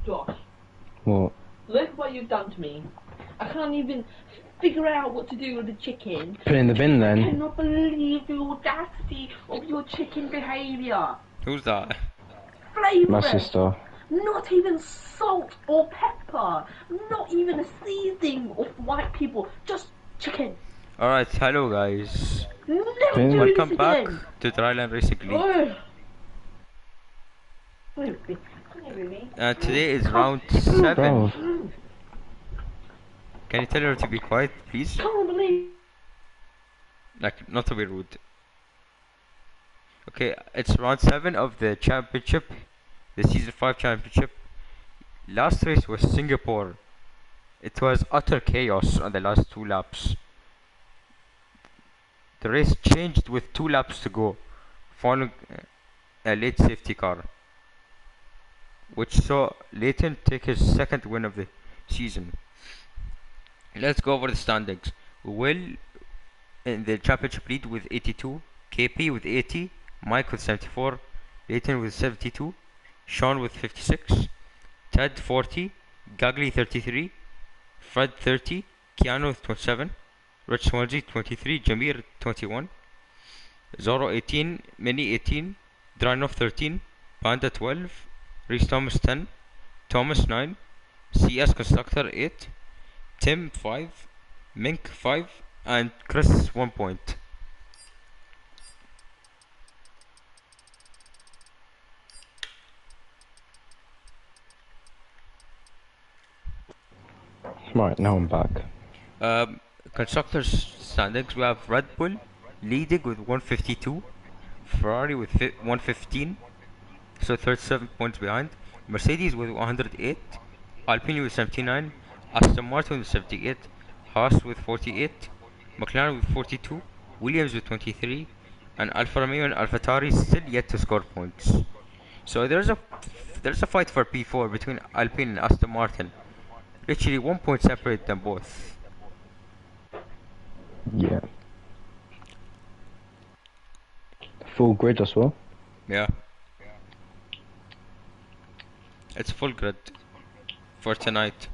Josh, What? look what you've done to me. I can't even figure out what to do with the chicken. Put it in the bin I then. cannot believe the audacity of your chicken behaviour. Who's that? Flavourless. My sister. Not even salt or pepper. Not even a seasoning of white people. Just chicken. Alright, hello guys. Never Okay. do Welcome this back again. to Dryland Racing League. Oh. Ruby, come here, Ruby. Today is round 7. Bro. Can you tell her to be quiet, please? Can't believe. Like, not to be rude. Okay, it's round 7 of the championship, the season 5 championship. Last race was Singapore. It was utter chaos on the last 2 laps. The race changed with 2 laps to go, following a late safety car, which saw Leighton take his second win of the season. Let's go over the standings. Will in the championship lead with 82, KP with 80, Mike with 74, Leighton with 72, Sean with 56, Ted 40, Gagli 33, Fred 30, Keanu with 27, Rich Swansea 23, Jamir 21, Zoro 18, Mini 18, Dranov 13, Panda 12, Reese Thomas 10, Thomas 9, CS Constructor 8, Tim 5, Mink 5, and Chris 1 point. Right, now I'm back. Constructors standings, we have Red Bull leading with 152, Ferrari with 115, so 37 points behind, Mercedes with 108, Alpine with 79, Aston Martin with 78, Haas with 48, McLaren with 42, Williams with 23, and Alfa Romeo and AlphaTauri still yet to score points. So there's a fight for P4 between Alpine and Aston Martin. Literally 1 point separate them both. Yeah. Full grid as well. Yeah. It's full grid for tonight.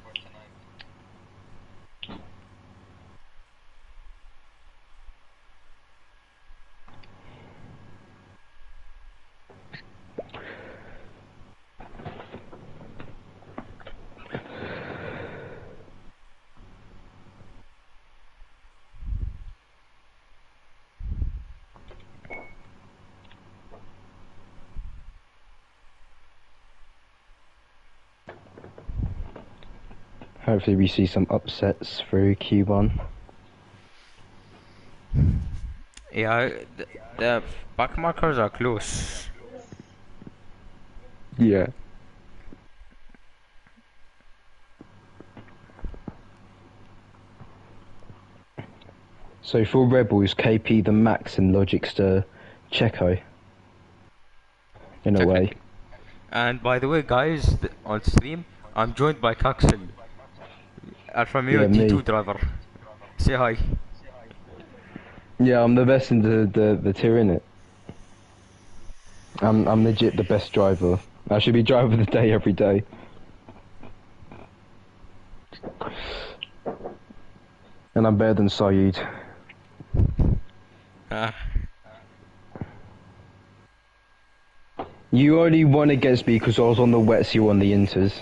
Hopefully we see some upsets through Q1. Yeah, the back markers are close. Yeah. So for Rebels, KP the Max and Logic's the Checo. In a way. And by the way, guys, on stream, I'm joined by Caxel, Alfa Romeo Yeah, me. T2 driver. Say hi. Yeah, I'm the best in the tier, innit? I'm legit the best driver. I should be driver of the day every day. And I'm better than Saeed. Ah. You only won against me because I was on the wets, you on the inters.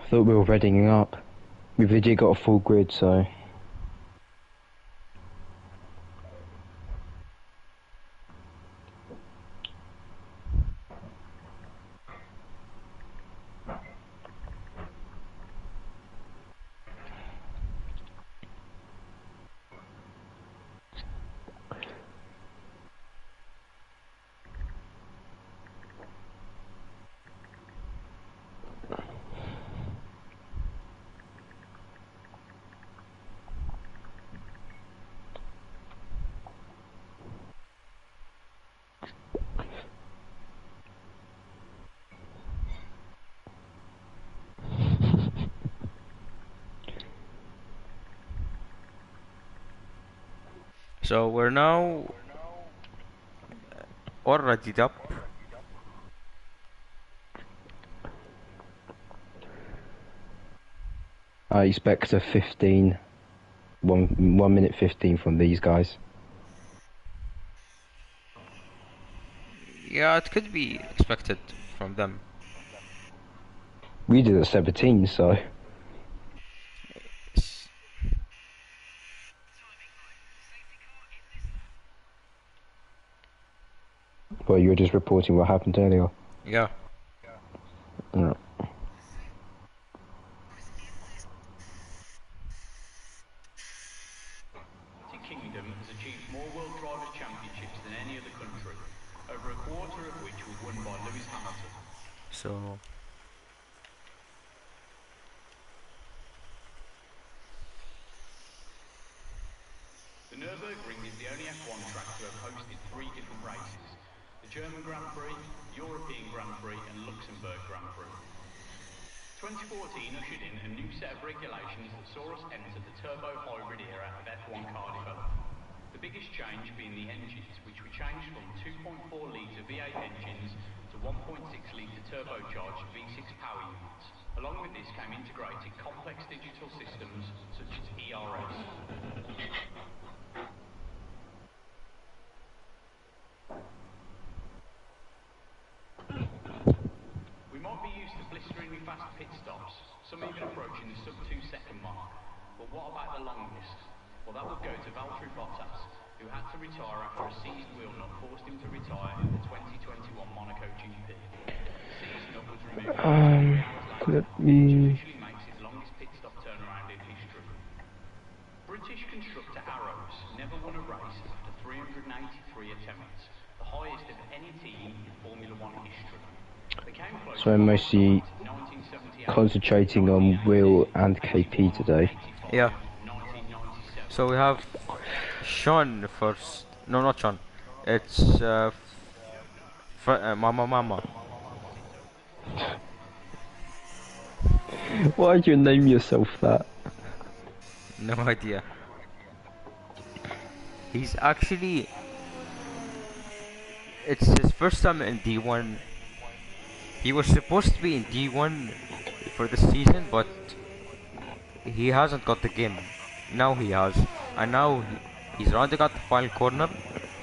I thought we were readying up. We've legit got a full grid, so... So we're now already up. I expect a 15, 1 minute 15 from these guys. Yeah, it could be expected from them. We did at 17, so well, you were just reporting what happened earlier. Yeah. Yeah. Kingdom has achieved more World Drivers' Championships than any other country, over a quarter of which were won by Lewis Hamilton. So The Nürburgring is the only F1 track to have hosted 3 different races: the German Grand Prix, European Grand Prix and Luxembourg Grand Prix. 2014 ushered in a new set of regulations that saw us enter the turbo hybrid era of F1 car development. The biggest change being the engines, which were changed from 2.4 litre V8 engines to 1.6 litre turbocharged V6 power units. Along with this came integrated complex digital systems such as ERS. We might be used to blisteringly fast pit stops, some even approaching the sub 2 second mark. But what about the longest? Well, that would go to Valtteri Bottas, who had to retire after a seized wheel nut forced him to retire in the 2021 Monaco GP. The seized nut was removed 3 hours later, which officially makes his longest pit stop turnaround in history. British constructor Arrows never won a race after 383 attempts, the highest of any team in Formula One history. So I'm mostly concentrating on Will and KP today. yeah. So we have Sean first. No, not Sean. It's Mama. Why'd you name yourself that? No idea. He's actually. It's his first time in D1. He was supposed to be in D1 for the season, but he hasn't got the game. Now he has, and now he's rounding out the final corner,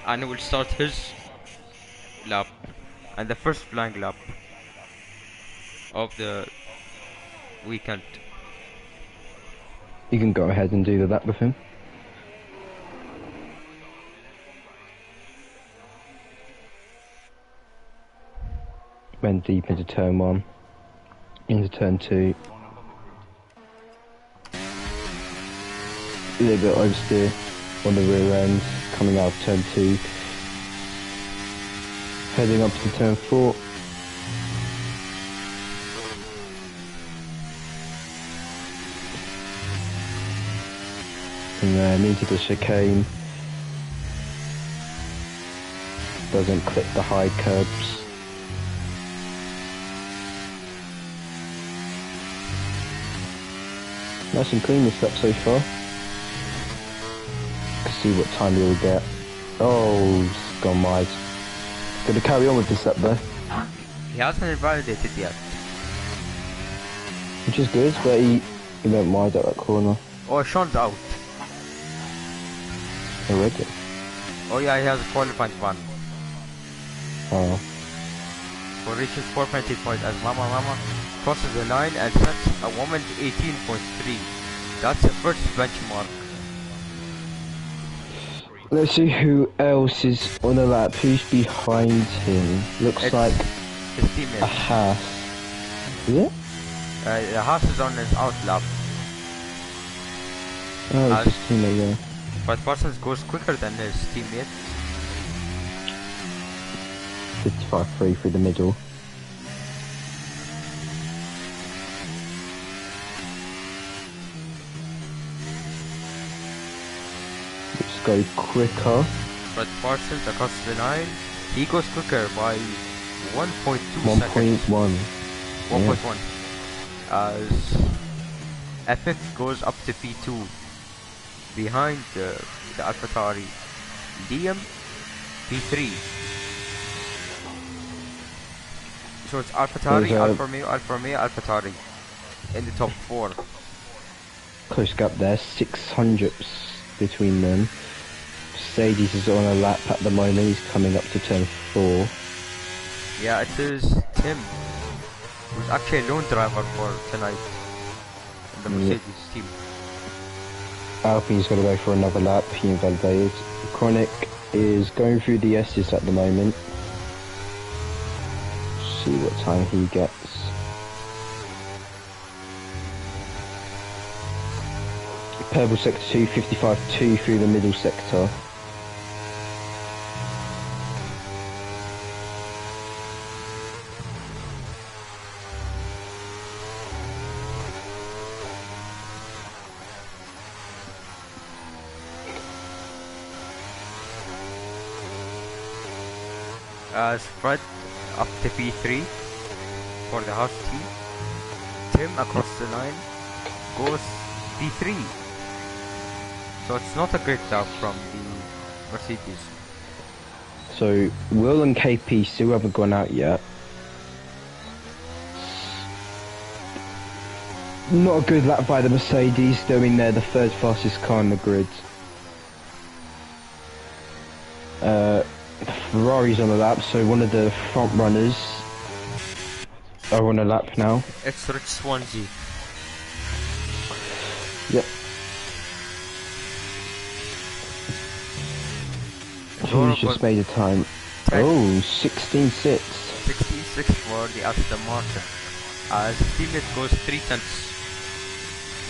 and he will start his lap, and the first flying lap of the weekend. You can go ahead and do that with him. Went deep into turn 1, into turn 2. A little bit oversteer on the rear end, coming out of turn 2. Heading up to turn 4. And then into the chicane. Doesn't clip the high curbs. Nice and clean this lap so far. Let's see what time he'll get. Oh, it's gone wide. Gonna carry on with this lap though. He hasn't invalidated yet. Which is good, but he went wide at that corner. Oh, Sean's out. Already? Oh yeah, he has a qualifying ban Oh. for reaching 4.8 points as Mama crosses the line and sets a woman's 18.3. That's the first benchmark. Let's see who else is on the lap. Who's behind him? Looks It's like his a teammate. Haas. Is it? The Haas is on his out lap, Oh, Haas. it's his teammate, yeah. but Parsons goes quicker than his teammate. 55.3 through the middle. Let's go quicker. But Parsons across the line, he goes quicker by 1.2 seconds. 1.1. 1.1. As Epic goes up to P2 behind the AlphaTauri. DM P3. So it's AlphaTauri, Alfa Romeo, AlphaTauri in the top 4. Close gap there, 600 between them. Mercedes is on a lap at the moment, he's coming up to turn 4. Yeah, it is Tim, who's actually a lone driver for tonight in the Mercedes team. Alpine's got to go for another lap, he invalidated. Chronic is going through the S's at the moment. See what time he gets. Purple sector 2, 55.2 through the middle sector. Spread up to P3 for the Haas team. Tim across the line goes P3. So it's not a great job from the Mercedes. So Will and KP still haven't gone out yet. Not a good lap by the Mercedes, though in there the third fastest car on the grid. Ferrari's on a lap, so one of the front runners are on a lap now. It's Rich Swansea. Yep. Who's just made a time? 10. Oh, 16.6. 16.6 for the Aston Martin. As teammate goes 3/10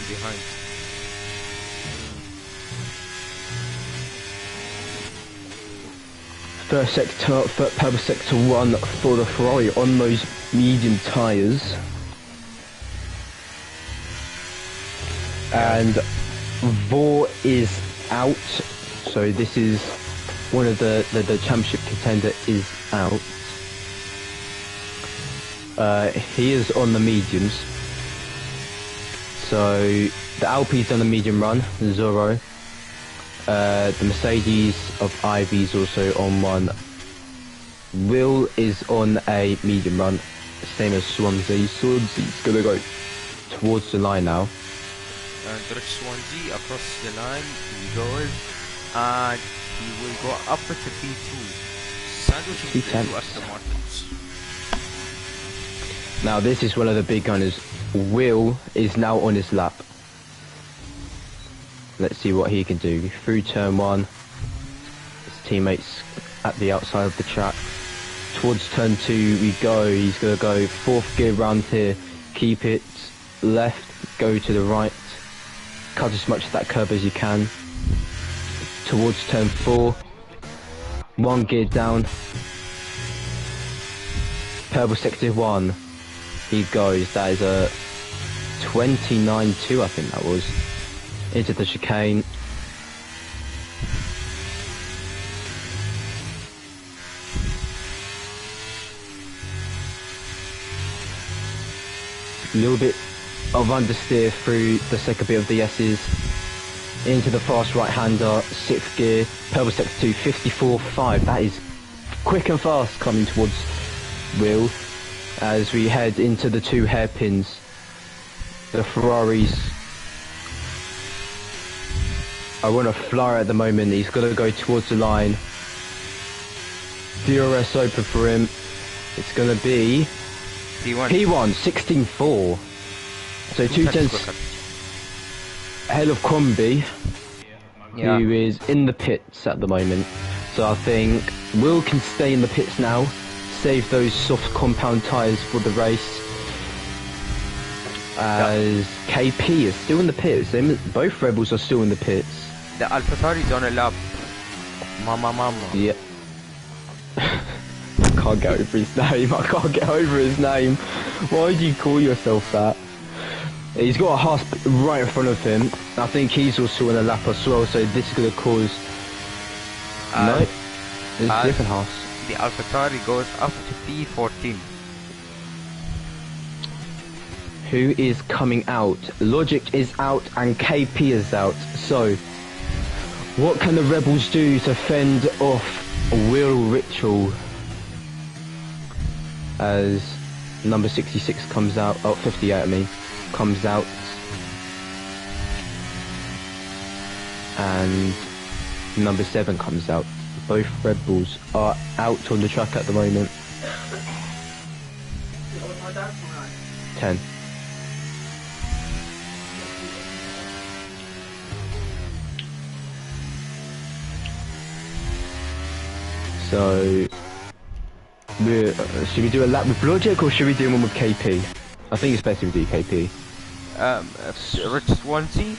behind. First sector, purple sector 1 for the Ferrari on those medium tyres. And Vor is out, so this is one of the championship contender is out. He is on the mediums. So the Alpine's on the medium run, Zorro. The Mercedes of Ivy's also on one. Will is on a medium run, same as Swansea. Swansea's gonna go towards the line now. And Rich Swansea across the line, he goes, and he will go up to P2. Sandwiching to Aston Martins. Now this is one of the big gunners. Will is now on his lap. Let's see what he can do. Through turn 1, his teammates at the outside of the track. Towards turn 2 we go. He's going to go 4th gear round here. Keep it left, go to the right. Cut as much of that curb as you can. Towards turn 4. 1 gear down. Purple sector 1. He goes. That is a 29.2 I think that was. Into the chicane. A little bit of understeer through the second bit of the S's. Into the fast right-hander, 6th gear, purple sector 2, 54.5. That is quick and fast coming towards Will. As we head into the 2 hairpins. The Ferraris are on a flyer at the moment. He's got to go towards the line. DRS open for him. It's going to be P1, 16.4. So 2/10 ahead of Crombie, who is in the pits at the moment. So I think Will can stay in the pits now, save those soft compound tyres for the race. As KP is still in the pits. Both Rebels are still in the pits. The AlphaTauri's on a lap. Mama. Yeah. Can't get over his name. I can't get over his name. Why do you call yourself that? He's got a Haas right in front of him. I think he's also on a lap as well, so this is going to cause... no, it's a different Haas. The AlphaTauri goes up to P14. Who is coming out? Logic is out and KP is out. So, What can the rebels do to fend off a Will Ritual as number 66 comes out, 58 I mean, comes out, and number 7 comes out. Both rebels are out on the track at the moment. 10. So, should we do a lap with Logic or should we do one with KP? I think it's best if we do KP. Rich Swansea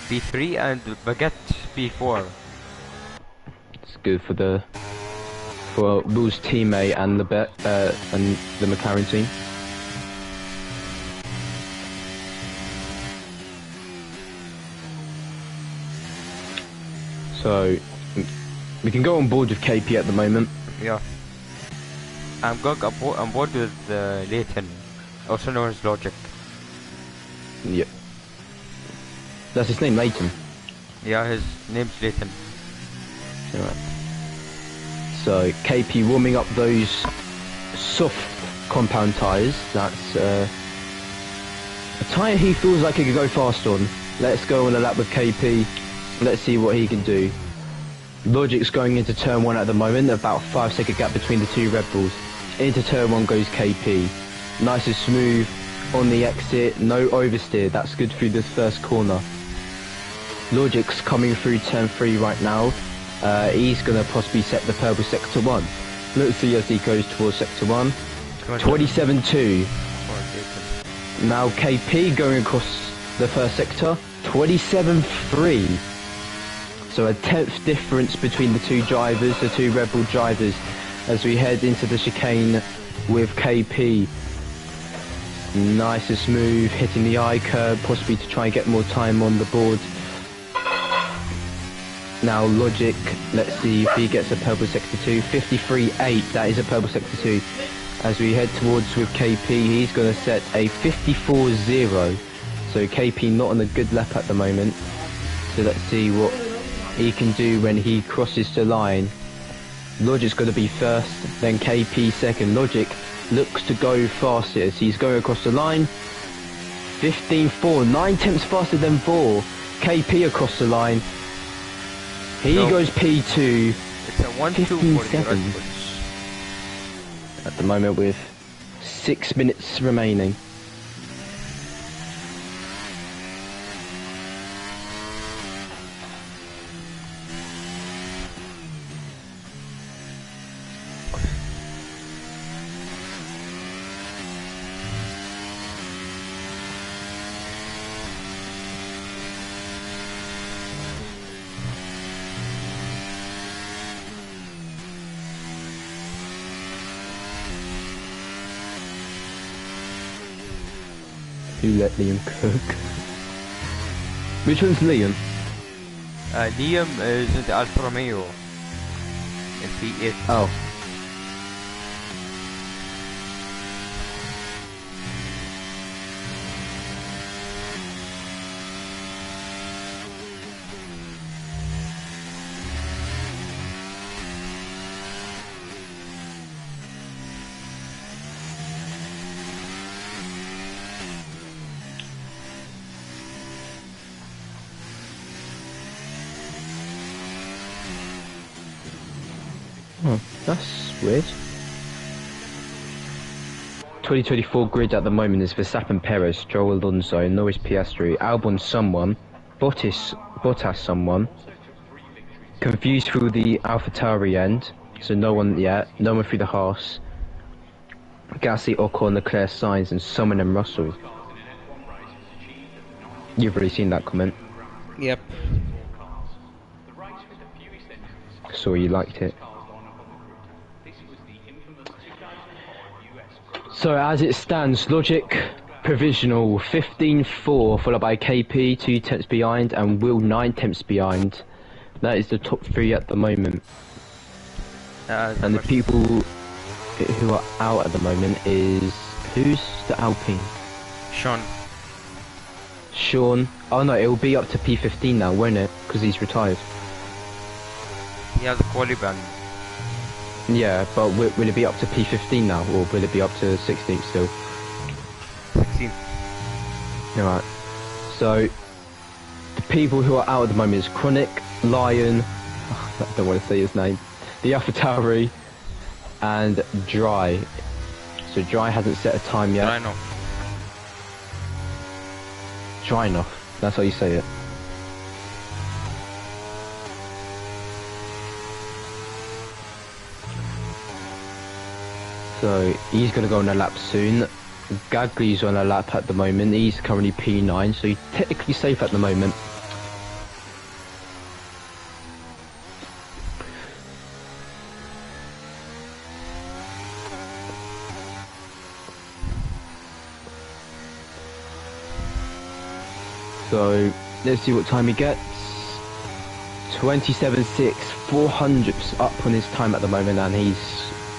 B3 and Baguette B4. It's good for Will's teammate and the McLaren team. So we can go on board with KP at the moment. Yeah. I'm going on board with Leighton, also known as Logic. Yep. That's his name, Leighton. Yeah, his name's Leighton. Alright. So KP warming up those soft compound tyres. That's a tyre he feels like he could go fast on. Let's go on a lap with KP. Let's see what he can do. Logic's going into turn 1 at the moment, about 5-second gap between the two Red Bulls. Into turn 1 goes KP. Nice and smooth on the exit, no oversteer, that's good through this first corner. Logic's coming through turn 3 right now. He's going to possibly set the purple sector 1. Let's see as he goes towards sector 1. 27-2. Now KP going across the first sector. 27-3. So a 10th difference between the two drivers, the two Red Bull drivers, as we head into the chicane with KP. Nice and smooth, hitting the I curve, possibly to try and get more time on the board. Now Logic, let's see if he gets a purple sector 2. 53.8, that is a purple sector 2. As we head towards with KP, he's going to set a 54.0. So KP not on a good lap at the moment. So let's see what he can do when he crosses the line. Logic's going to be first, then KP second. Logic looks to go fastest. He's going across the line. 15.4, 9 tenths faster than 4. KP across the line. He goes P2. It's a 1-2 for the Red Bulls. At the moment with 6 minutes remaining. Who let Liam cook? Which one's Liam? Liam is in the Alfa Romeo in P8. Oh. Oh, that's weird. 2024 grid at the moment is Verstappen, Perez, Stroll, Alonso, Norris, Piastri, Albon, someone, Bottas, someone. Confused through the AlphaTauri end, so no one yet. No one through the Haas. Gasly, Ocon, Leclerc, Sainz, and someone in Russell. You've already seen that comment. Yep. So you liked it. So as it stands, Logic provisional 15.4, followed by KP 2 tenths behind, and Will 9 tenths behind. That is the top 3 at the moment. And the people who are out at the moment is, who's the Alpine? Sean. Sean. Oh no, it will be up to P15 now, won't it? Because he's retired. He has a quali ban. Yeah, but will it be up to P15 now, or will it be up to 16 still? 16. Alright. So, the people who are out at the moment is Chronic, Lion, I don't want to say his name, the AlphaTauri, and Dry. So Dry hasn't set a time yet. I know. Dry enough, that's how you say it. So he's going to go on a lap soon. Gagli's on a lap at the moment. He's currently P9, so he's technically safe at the moment. So let's see what time he gets. 27.6, 400s up on his time at the moment, and he's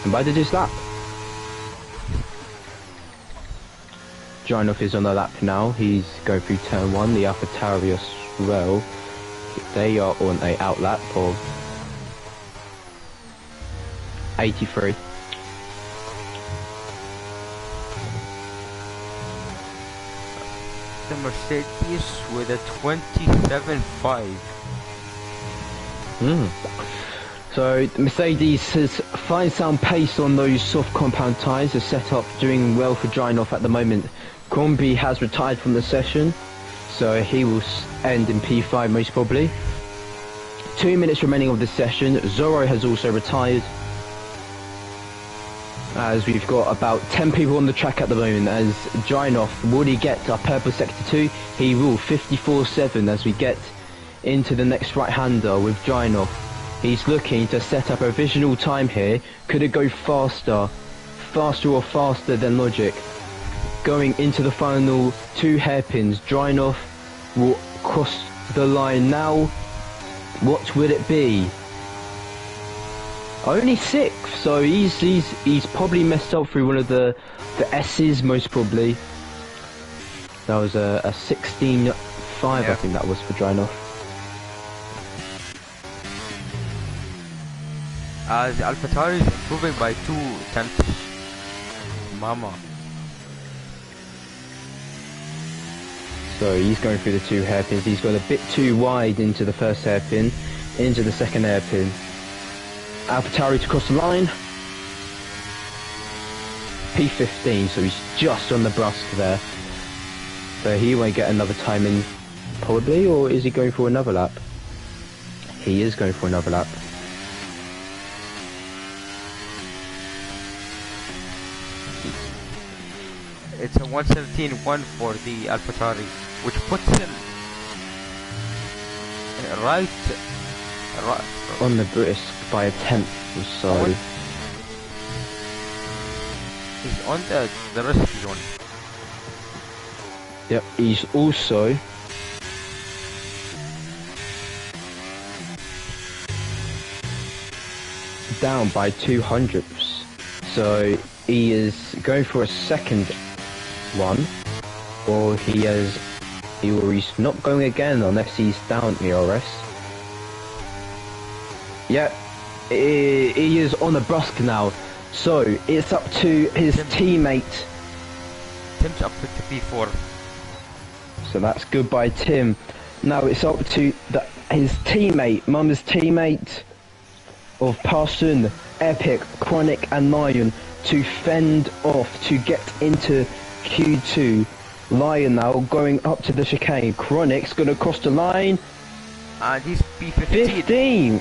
invited his lap. Giannoff is on the lap now. He's going through turn 1. The AlphaTauri as well. They are on a out lap of 83. The Mercedes with a 27.5. So Mercedes has fine sound pace on those soft compound tyres. The setup doing well for Giannoff at the moment. Crombie has retired from the session, so he will end in P5 most probably. 2 minutes remaining of the session. Zorro has also retired, as we've got about 10 people on the track at the moment. As Giannoff, will he get a purple sector 2? He will. 54.7 as we get into the next right-hander with Giannoff. He's looking to set up a provisional time here. Could it go faster or faster than Logic? Going into the final 2 hairpins, Giannoff will cross the line now. What would it be? Only 6th, so he's probably messed up through one of the S's most probably. That was a 16.5, yeah. I think that was for Giannoff. As AlphaTauri is improving by 2 tenths. Mama. So he's going through the 2 hairpins. He's got a bit too wide into the first hairpin, into the second hairpin. AlphaTauri to cross the line. P15, so he's just on the brusque there. So he won't get another time in, probably, or is he going for another lap? He is going for another lap. It's a 117.1 for the AlphaTauri, which puts him right on the brisk by a tenth or so. He's on the risky zone. Yep, he's also down by 200s. So he is going for a second one, or he's not going again unless he's down ERS. Yeah, he is on the brusque now, so it's up to his teammate. Tim's up to P4. So that's goodbye Tim. Now it's up to his teammate, Mama's teammate of Parson, Epic, Chronic and Lion to fend off to get into Q2. Lion now going up to the chicane. Chronic's gonna cross the line. And he's P15. 15th.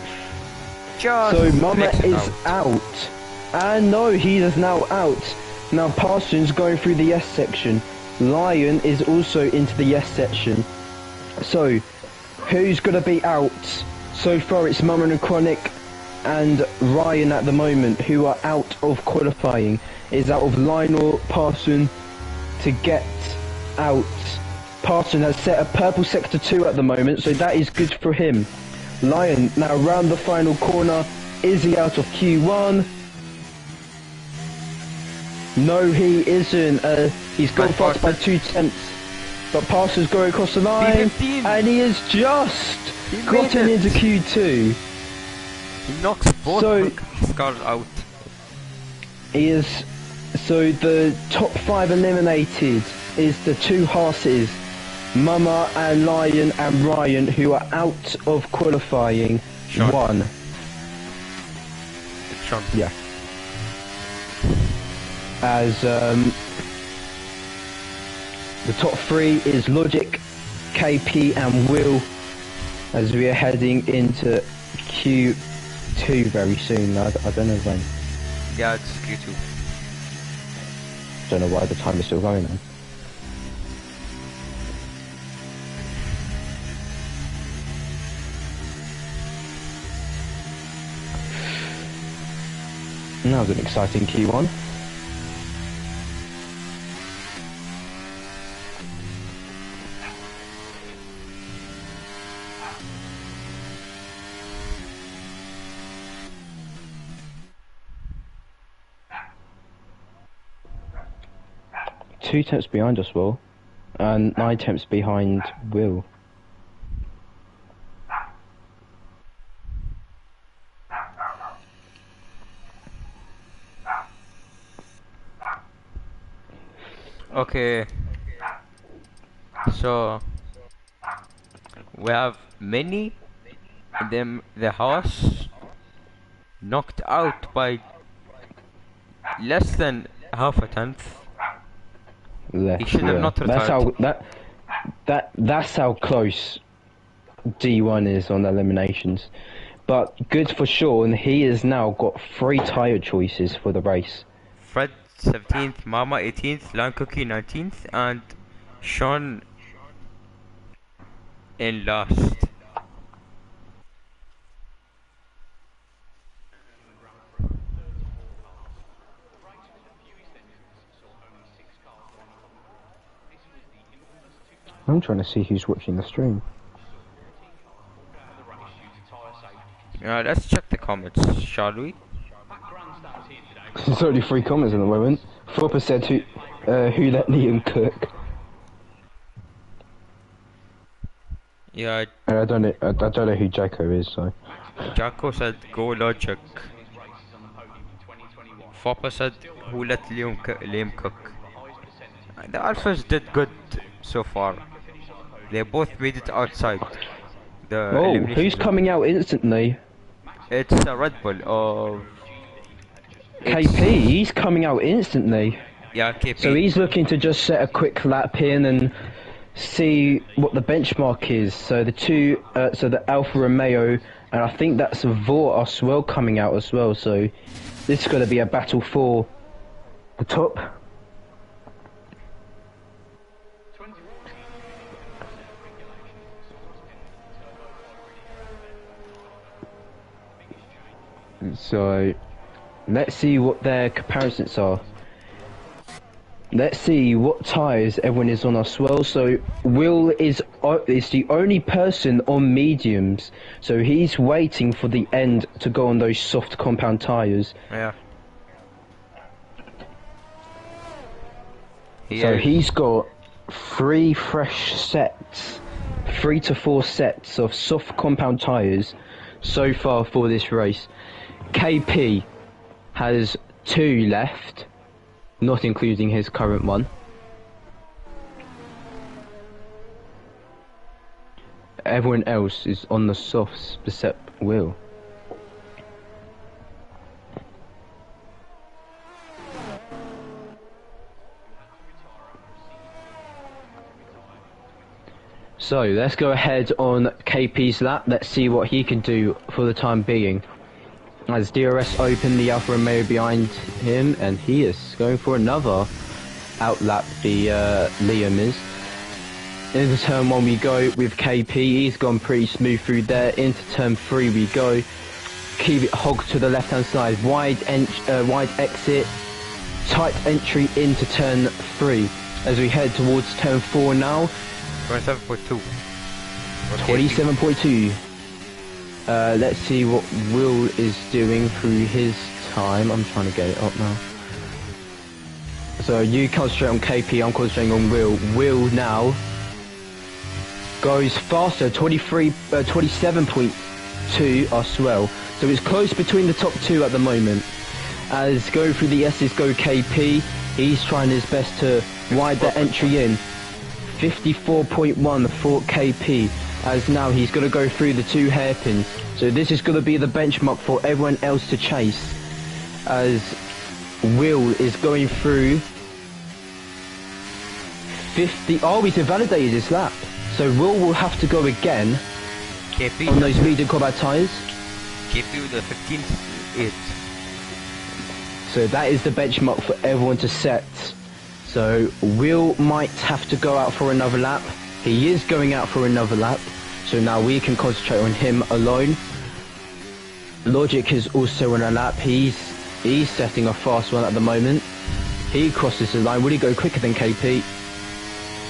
So Mama is out. And no, he is now out. Now Parsons going through the S section. Lion is also into the S section. So who's gonna be out? So far it's Mama and Chronic and Ryan at the moment who are out of qualifying. Is out of Lionel Parson to get out. Parson has set a purple sector 2 at the moment, so that is good for him. Lion now round the final corner. Is he out of Q1? No, he isn't. He's gone fast by 2 tenths. but passes go across the line, P15. and he has just gotten into Q2. He knocks both So- cars out. He is, so the top 5 eliminated is the 2 Haas's, Mama and Lion and Ryan, who are out of qualifying. Sean. 1. It's Sean. Yeah. As the top 3 is Logic, KP and Will, as we are heading into Q2 very soon. I don't know when. Yeah, it's Q2. Don't know why the time is still going on. That was an exciting Q1. Two tenths behind us, Will, and 9 tenths behind Will. Okay. So we have many, and then the house knocked out by less than half a tenth. He should have not That's retired. that's how close D1 is on eliminations. But good for Sean, he has now got 3 tyre choices for the race. Fred 17th, Mama 18th, Lion Cookie 19th, and Sean in last. I'm trying to see who's watching the stream. Let's check the comments, shall we? There's only 3 comments at the moment. 4% who let Liam cook. Yeah, I don't know who Jacko is, so. Jacko said go Logic. 4% said who let Liam cook. The Alphas did good so far. They both made it outside the Oh, elimination who's zone. coming out instantly? It's a Red Bull of... KP, he's coming out instantly. Yeah, KP. So he's looking to just set a quick lap in and see what the benchmark is. So the the Alfa Romeo, and I think that's a Vought as well coming out as well. So this is going to be a battle for the top. So let's see what their comparisons are. Let's see what tyres everyone is on as well. So Will is the only person on mediums, so he's waiting for the end to go on those soft compound tyres. Yeah. So he's got 3 fresh sets, 3 to 4 sets of soft compound tyres so far for this race. KP has 2 left, not including his current one. Everyone else is on the softs except Will. So let's go ahead on KP's lap. Let's see what he can do for the time being. As DRS open the Alfa Romeo behind him, and he is going for another outlap. The Liam is. Into turn 1 we go with KP. He's gone pretty smooth through there. Into turn 3 we go. Keep it hog to the left hand side. Wide exit. Tight entry into turn 3. As we head towards turn 4 now. 27.2. 27.2. Let's see what Will is doing through his time. I'm trying to get it up now. So you concentrate on KP, I'm concentrating on Will. Will now goes faster, 27.2 as well. So it's close between the top two at the moment. As going through the S's go KP, he's trying his best to wide the entry in. 54.1 for KP, as now he's going to go through the two hairpins. So this is going to be the benchmark for everyone else to chase, as Will is going through 50. Oh, he's invalidated his lap. So Will have to go again KP on those medium combat tyres. KP with the 15.8. So that is the benchmark for everyone to set. So Will might have to go out for another lap. He is going out for another lap. So now we can concentrate on him alone. Logic is also on a lap. He's setting a fast one at the moment. He crosses the line. Will he go quicker than KP?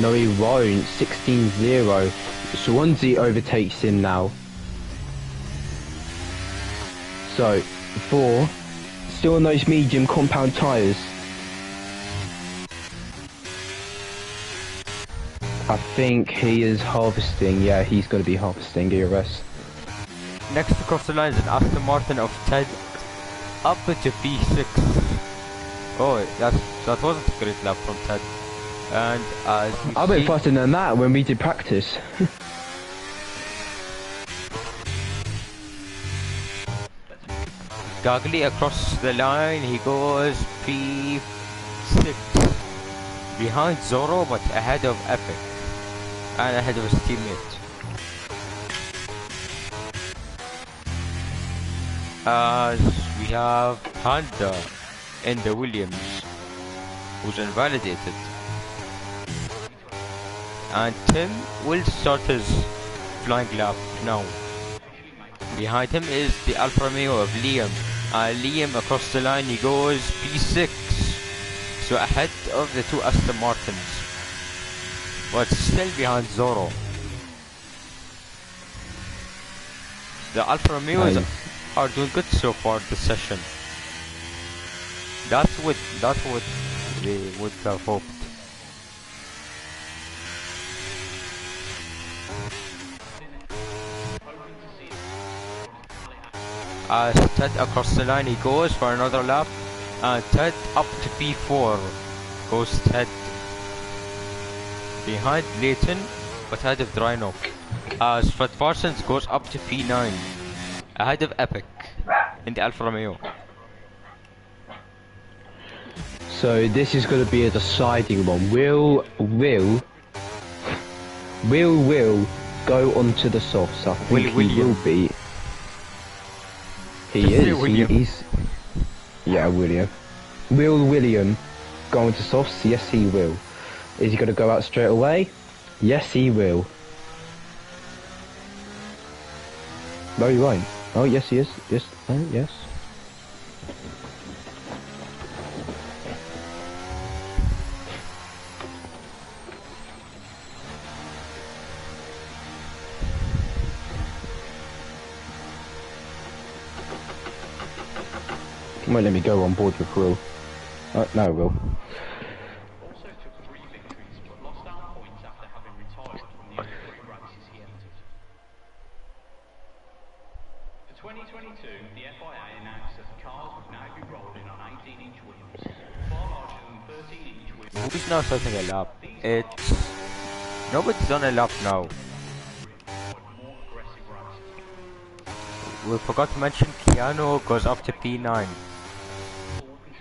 No, he won't. 16-0. Swansea overtakes him now. So, 4. Still on those medium compound tyres. I think he is harvesting. Yeah, he's going to be harvesting ERS. Next to cross the line is an Aston Martin of Ted up to P6. Oh, that wasn't a great lap from Ted. And as you I went faster than that when we did practice. Gagli across the line, he goes P6. Behind Zoro, but ahead of Epic. And ahead of his teammate. As we have Honda in the Williams, who's invalidated. And Tim will start his flying lap now. Behind him is the Alfa Romeo of Liam. Liam across the line, he goes P6. So ahead of the two Aston Martins. But still behind Zoro. The Alfa Romeos are doing good so far this session. That's what they would have hoped. As Ted across the line, he goes for another lap, and Ted up to P4 goes Ted. Behind Leighton, but ahead of Drino. As Fred Parsons goes up to P9, ahead of Epic in the Alfa Romeo. So this is going to be a deciding one. Will go onto the softs. I think he will be. He's. Yeah, William. Will William go into softs? Yes, he will. Is he going to go out straight away? Yes, he will. No, he won't. Oh, yes, he is. Yes. Oh, yes. Won't let me go on board with Will. No, Will. Also took 3 victories, but lost out points after having retired from the other 3 races he entered. For 2022, the FIA announced that the cars would now be rolling on 18-inch wheels, far larger than 13-inch wheels. Who's now starting a lap? It's... Nobody's on a lap now. More aggressive racing. We forgot to mention Keanu goes up to P9.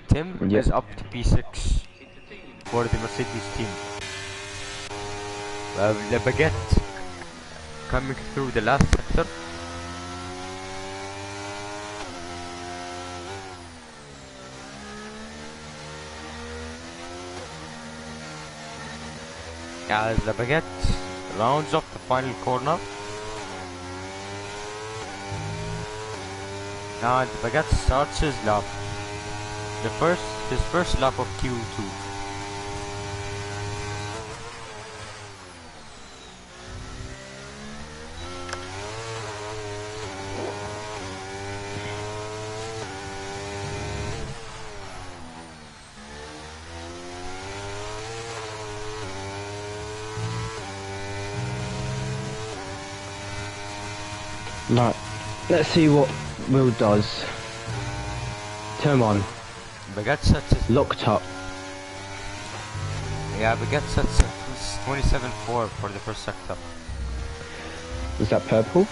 Tim is up to P6 for the Mercedes team. Le Baguette coming through the last sector. As Le Baguette rounds off the final corner. And Le Baguette starts his lap. His first lap of Q2. Right. Let's see what Will does. Turn 1. Baguette sets it. Locked up. Yeah, Baguette sets it 27-4 for the first sector. Is that purple?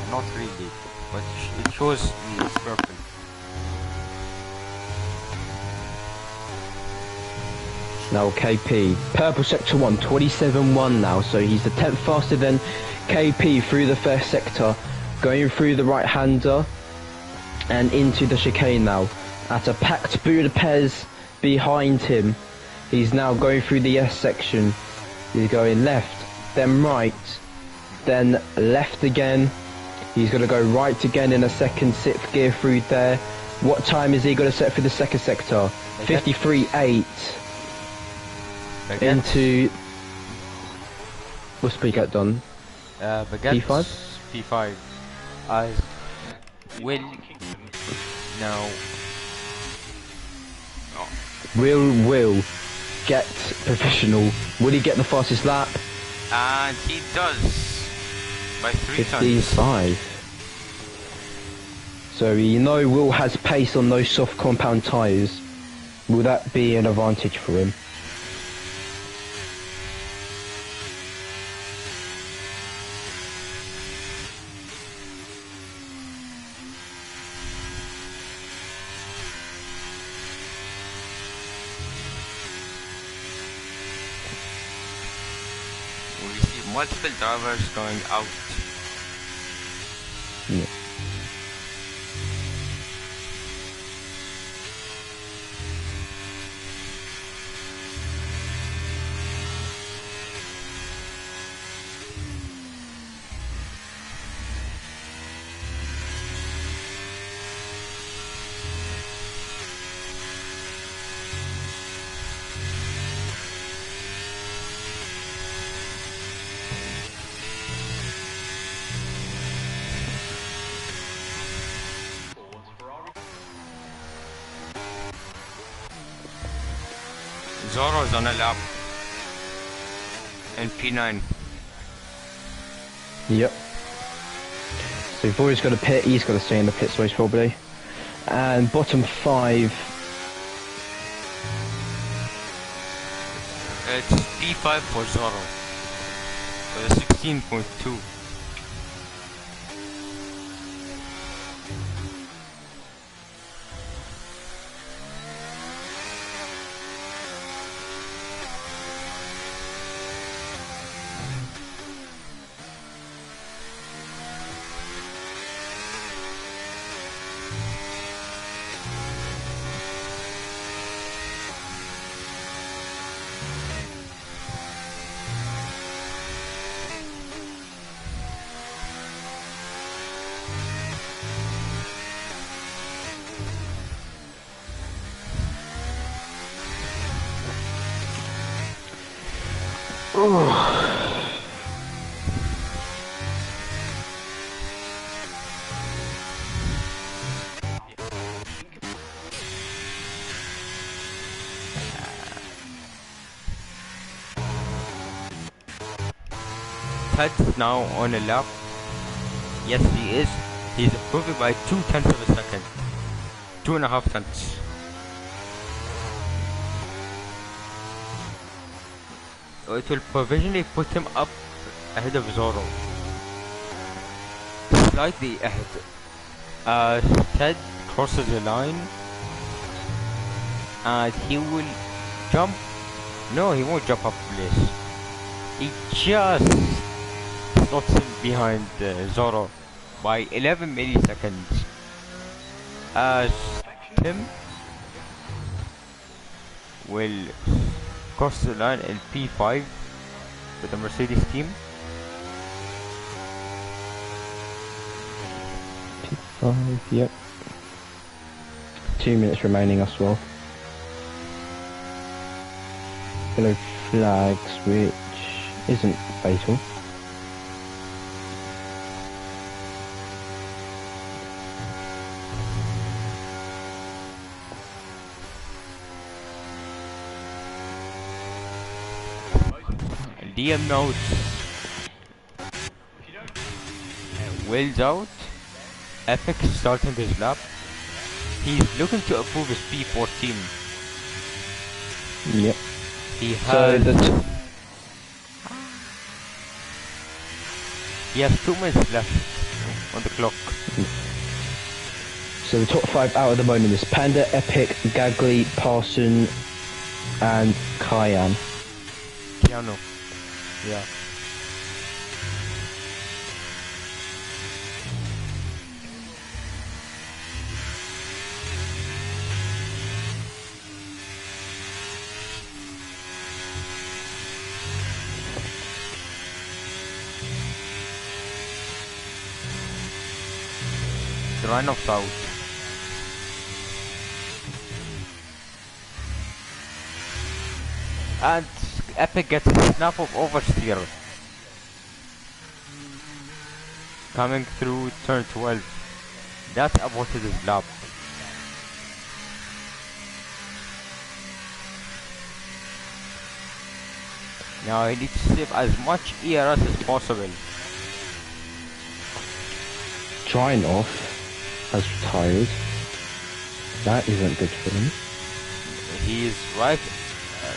Not really, but it shows me it's purple. Now KP. Purple sector 1, 27-1 now, so he's a tenth faster than KP through the first sector, going through the right-hander and into the chicane now. At a packed Budapest behind him. He's now going through the S section. He's going left, then right, then left again. He's going to go right again in a second, 6th gear through there. What time is he going to set for the second sector? 53.8. Into... What's Baguette done? Baguette P5? P5. Will now. Will get professional. Will he get the fastest lap? And he does. By 3 times. 15.5. So you know Will has pace on those soft compound tyres. Will that be an advantage for him? We see multiple drivers going out. Yeah. Zoro is on a lap. And P9. Yep. So before he's got to pit, he's got to stay in the pit space probably. And bottom 5. It's P5 for Zoro. With a 16.2. Ted's now on a lap. Yes, he is. He's improving by 0.2 of a second. 2.5 tenths. So it will provisionally put him up ahead of Zoro. Slightly ahead. Ted crosses the line. And he will jump. No, he won't jump up place. He just slots him behind Zoro by 11 milliseconds. As Tim will cross the line in P5 with the Mercedes team. P5, yep. 2 minutes remaining as well. Yellow flags, which isn't fatal. DM knows. Wheels out. Epic starting his lap. He's looking to improve his P14. Yep. He So has he has 2 minutes left on the clock. So the top 5 out at the moment is Panda, Epic, Gagly, Parson, and Cayenne. Keanu. Yeah. The run of out. And Epic gets a snap of oversteer. Coming through turn 12. That aborted his lap. Now he needs to save as much ERS as possible. Drying off has retired. That isn't good for him. He is right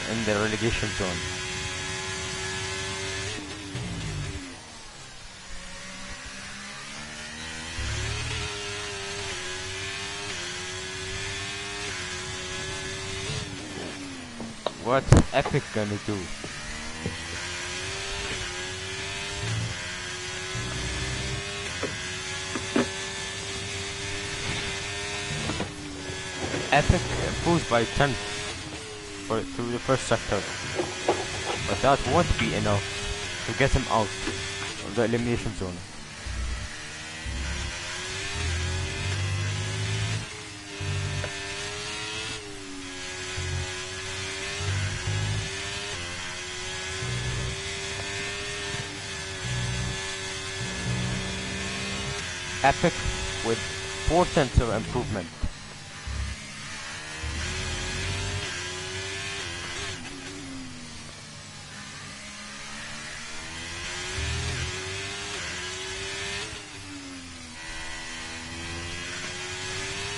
in the relegation zone. What's Epic gonna do? Epic improves by 10 through the first sector, but that won't be enough to get him out of the elimination zone. Epic with 4/10 of improvement.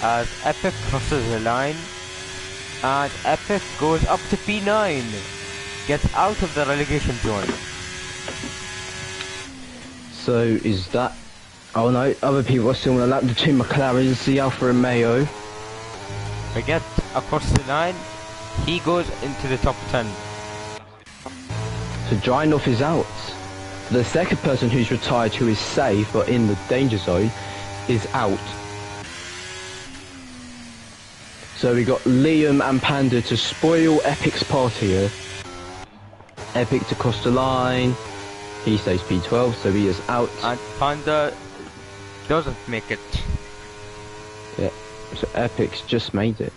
As Epic crosses the line, and Epic goes up to P9, gets out of the relegation zone. So is that... Oh no, other people are still on the lap. The two McLarens, the Alfa Romeo. They get across the line, he goes into the top 10. So Drynoff is out. The second person who's retired, who is safe but in the danger zone, is out. So we got Liam and Panda to spoil Epic's party here. Epic to cross the line. He stays P12, so he is out. And Panda doesn't make it. Yeah, so Epic's just made it.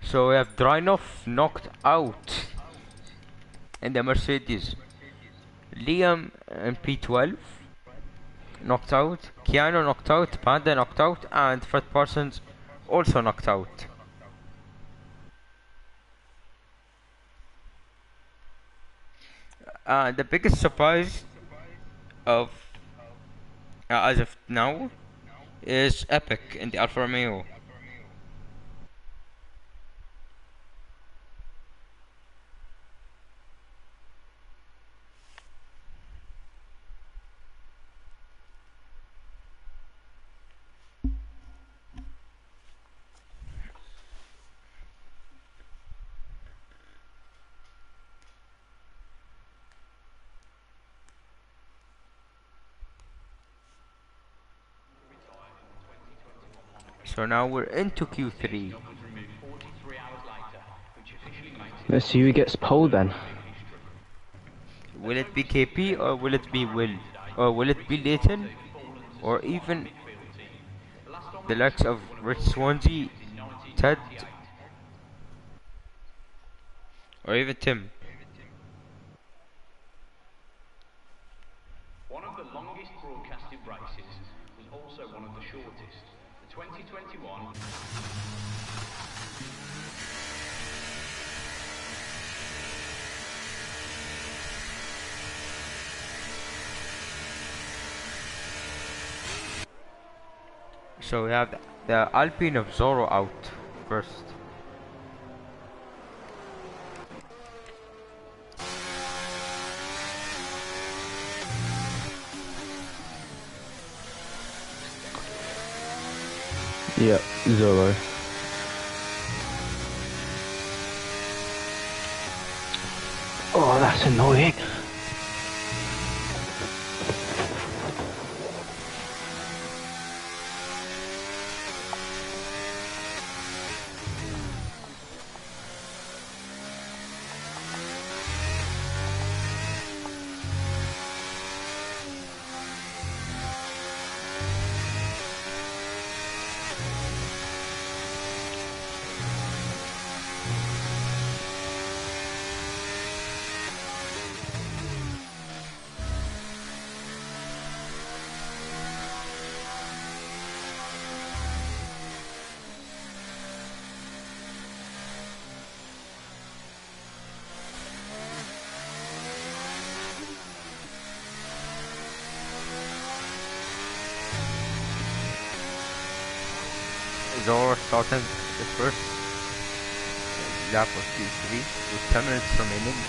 So we have Drynoff knocked out in the Mercedes. Liam in P12 knocked out. Keanu knocked out. Panda knocked out. And Fred Parsons also knocked out. The biggest surprise of as of now is Epic in the Alfa Romeo. So now we're into Q3. Let's see who gets pole then. Will it be KP or will it be Will? Or will it be Leighton? Or even the likes of Rich Swansea, Ted, or even Tim? One of the longest broadcasted races was also one of the shortest. The 2021. So we have the Alpine of Zoro out first. Yep, Zoro. Oh, that's annoying. Zoro started the first lap of Q3 with 10 minutes remaining.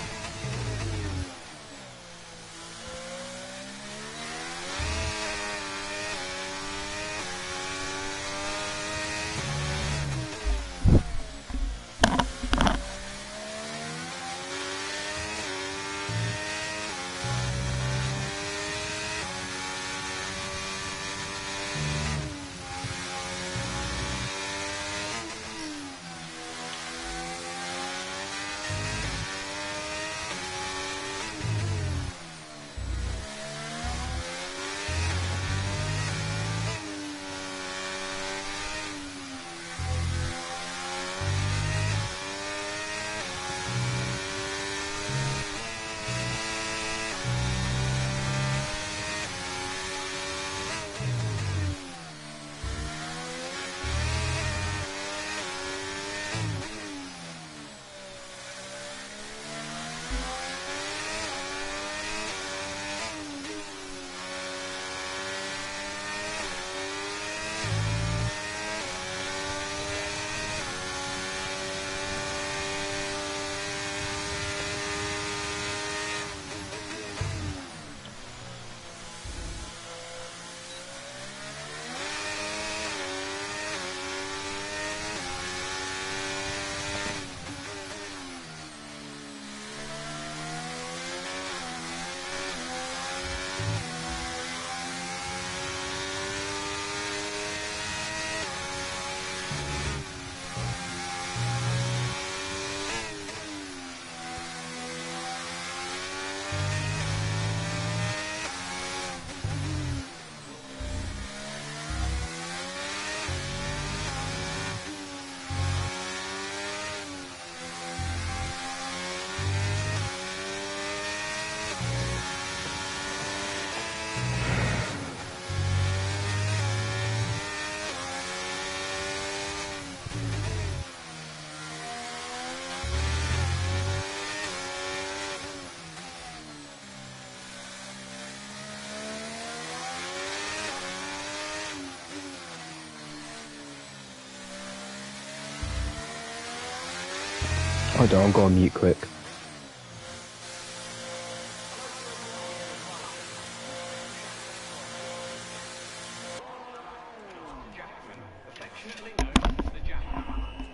Hold on, I'll go on mute quick.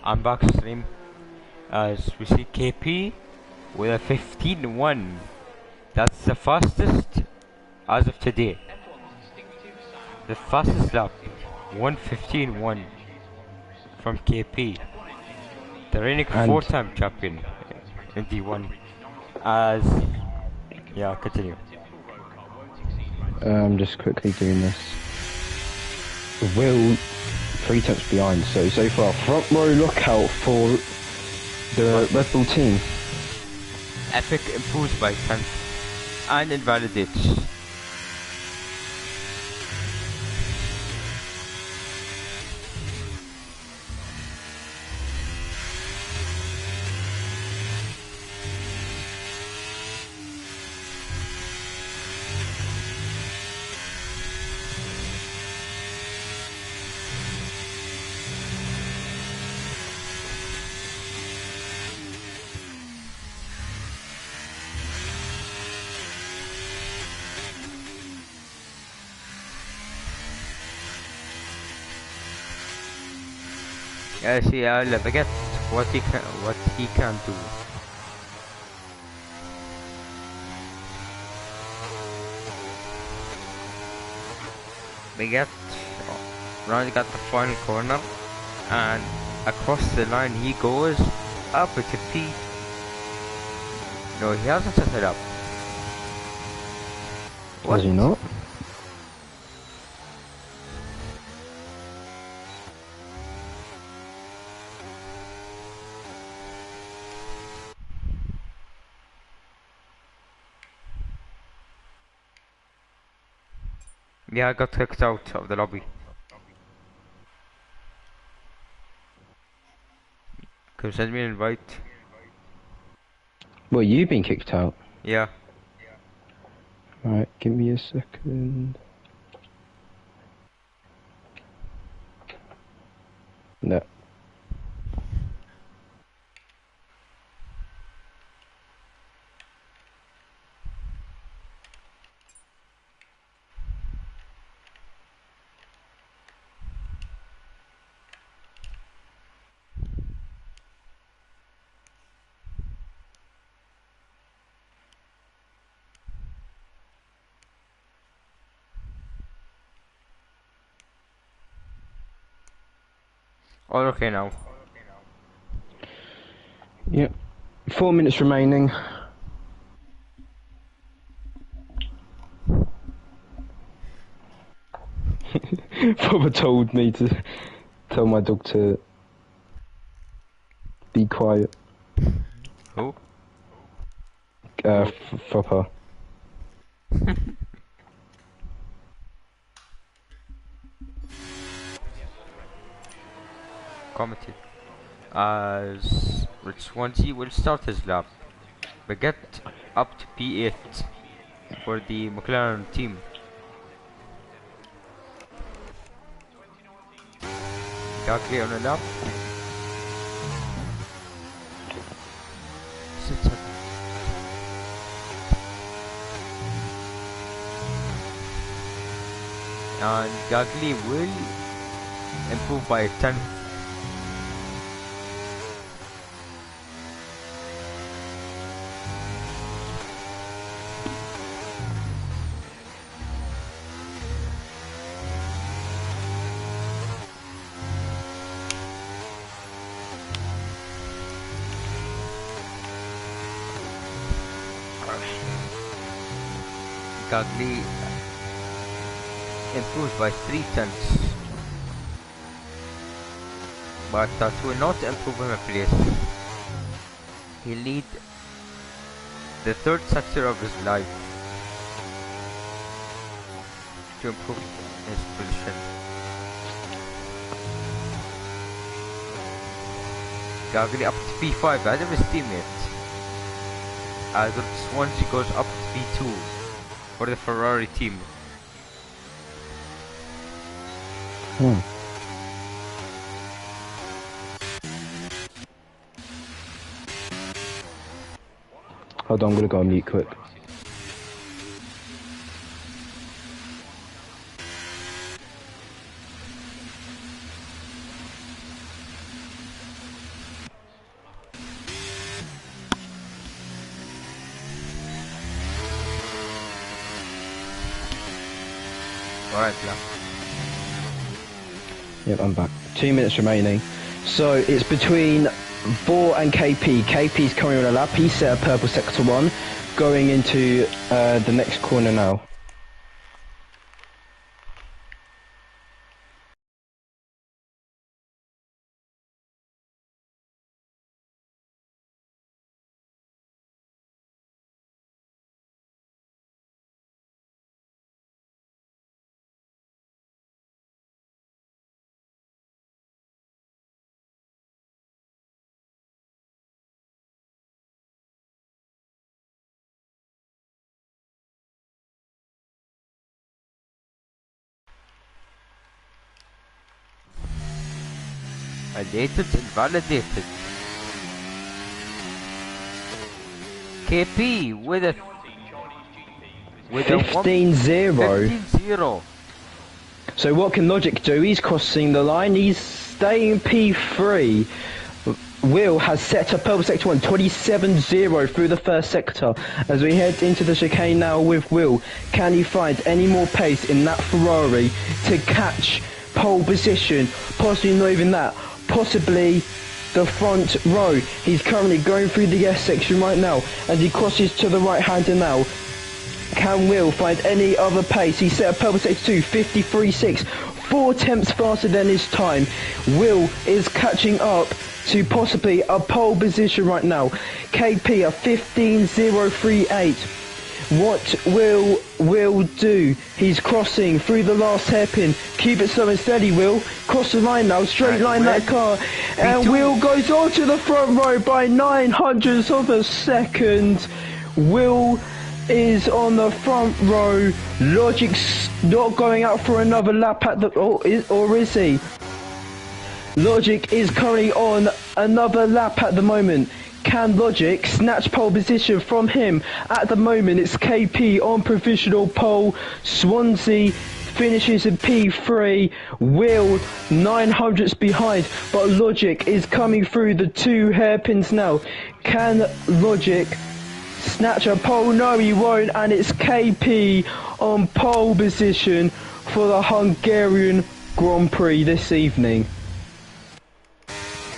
I'm back stream as we see KP with a 15-1. That's the fastest as of today. The fastest lap, 1:15.1 from KP. The reigning four-time champion in D1. As yeah, continue. I'm just quickly doing this. Will 3 tenths behind, so far front row lockout for the Red Bull team. Epic improves by 10th and invalidates. See, I'll forget what he can do. We get Ronnie got the final corner, and across the line he goes up with the feet. No, he hasn't set it up. What? Does he not? Yeah, I got kicked out of the lobby. Can you send me an invite? Well, you've been kicked out. Yeah. Right, give me a second. No. All okay now. Yep. 4 minutes remaining. Father told me to tell my dog to be quiet. Who? Papa. Commented. As Swansea will start his lap. We get up to P8 for the McLaren team. Gagli on the lap. Sits up. And Gagli will improve by 10. Gagli improves by 3 tenths, but that will not improve him a place. He'll need the third sector of his life to improve his position. Gagli up to P5 ahead of his teammate, as Swansea goes up to P2 for the Ferrari team. Hold on, I'm gonna go on mute quick. Alright, yeah. Yep, I'm back. 2 minutes remaining. So it's between Vor and KP. KP's coming on a lap. He's set a purple sector 1, going into the next corner now. Invalidated. KP with a 15-0. 15-0. So what can Logic do? He's crossing the line. He's staying P3. Will has set up pole sector 1, 27-0 through the first sector. As we head into the chicane now with Will, can he find any more pace in that Ferrari to catch pole position? Possibly not even that, possibly the front row. He's currently going through the S section right now as he crosses to the right hander now. Can Will find any other pace? He set a pole sector 2, 53.6, 4 tenths faster than his time. Will is catching up to possibly a pole position right now. KP a 15.038. What will do? He's crossing through the last hairpin. Keep it slow and steady, Will. Cross the line now, straight line that car. And Will goes on to the front row by 900ths of a second. Will is on the front row. Logic's not going out for another lap at the... or is he? Logic is currently on another lap at the moment. Can Logic snatch pole position from him? At the moment it's KP on provisional pole. Swansea finishes in P3. Will 900ths behind, but Logic is coming through the 2 hairpins now. Can Logic snatch a pole? No, he won't, and it's KP on pole position for the Hungarian Grand Prix this evening.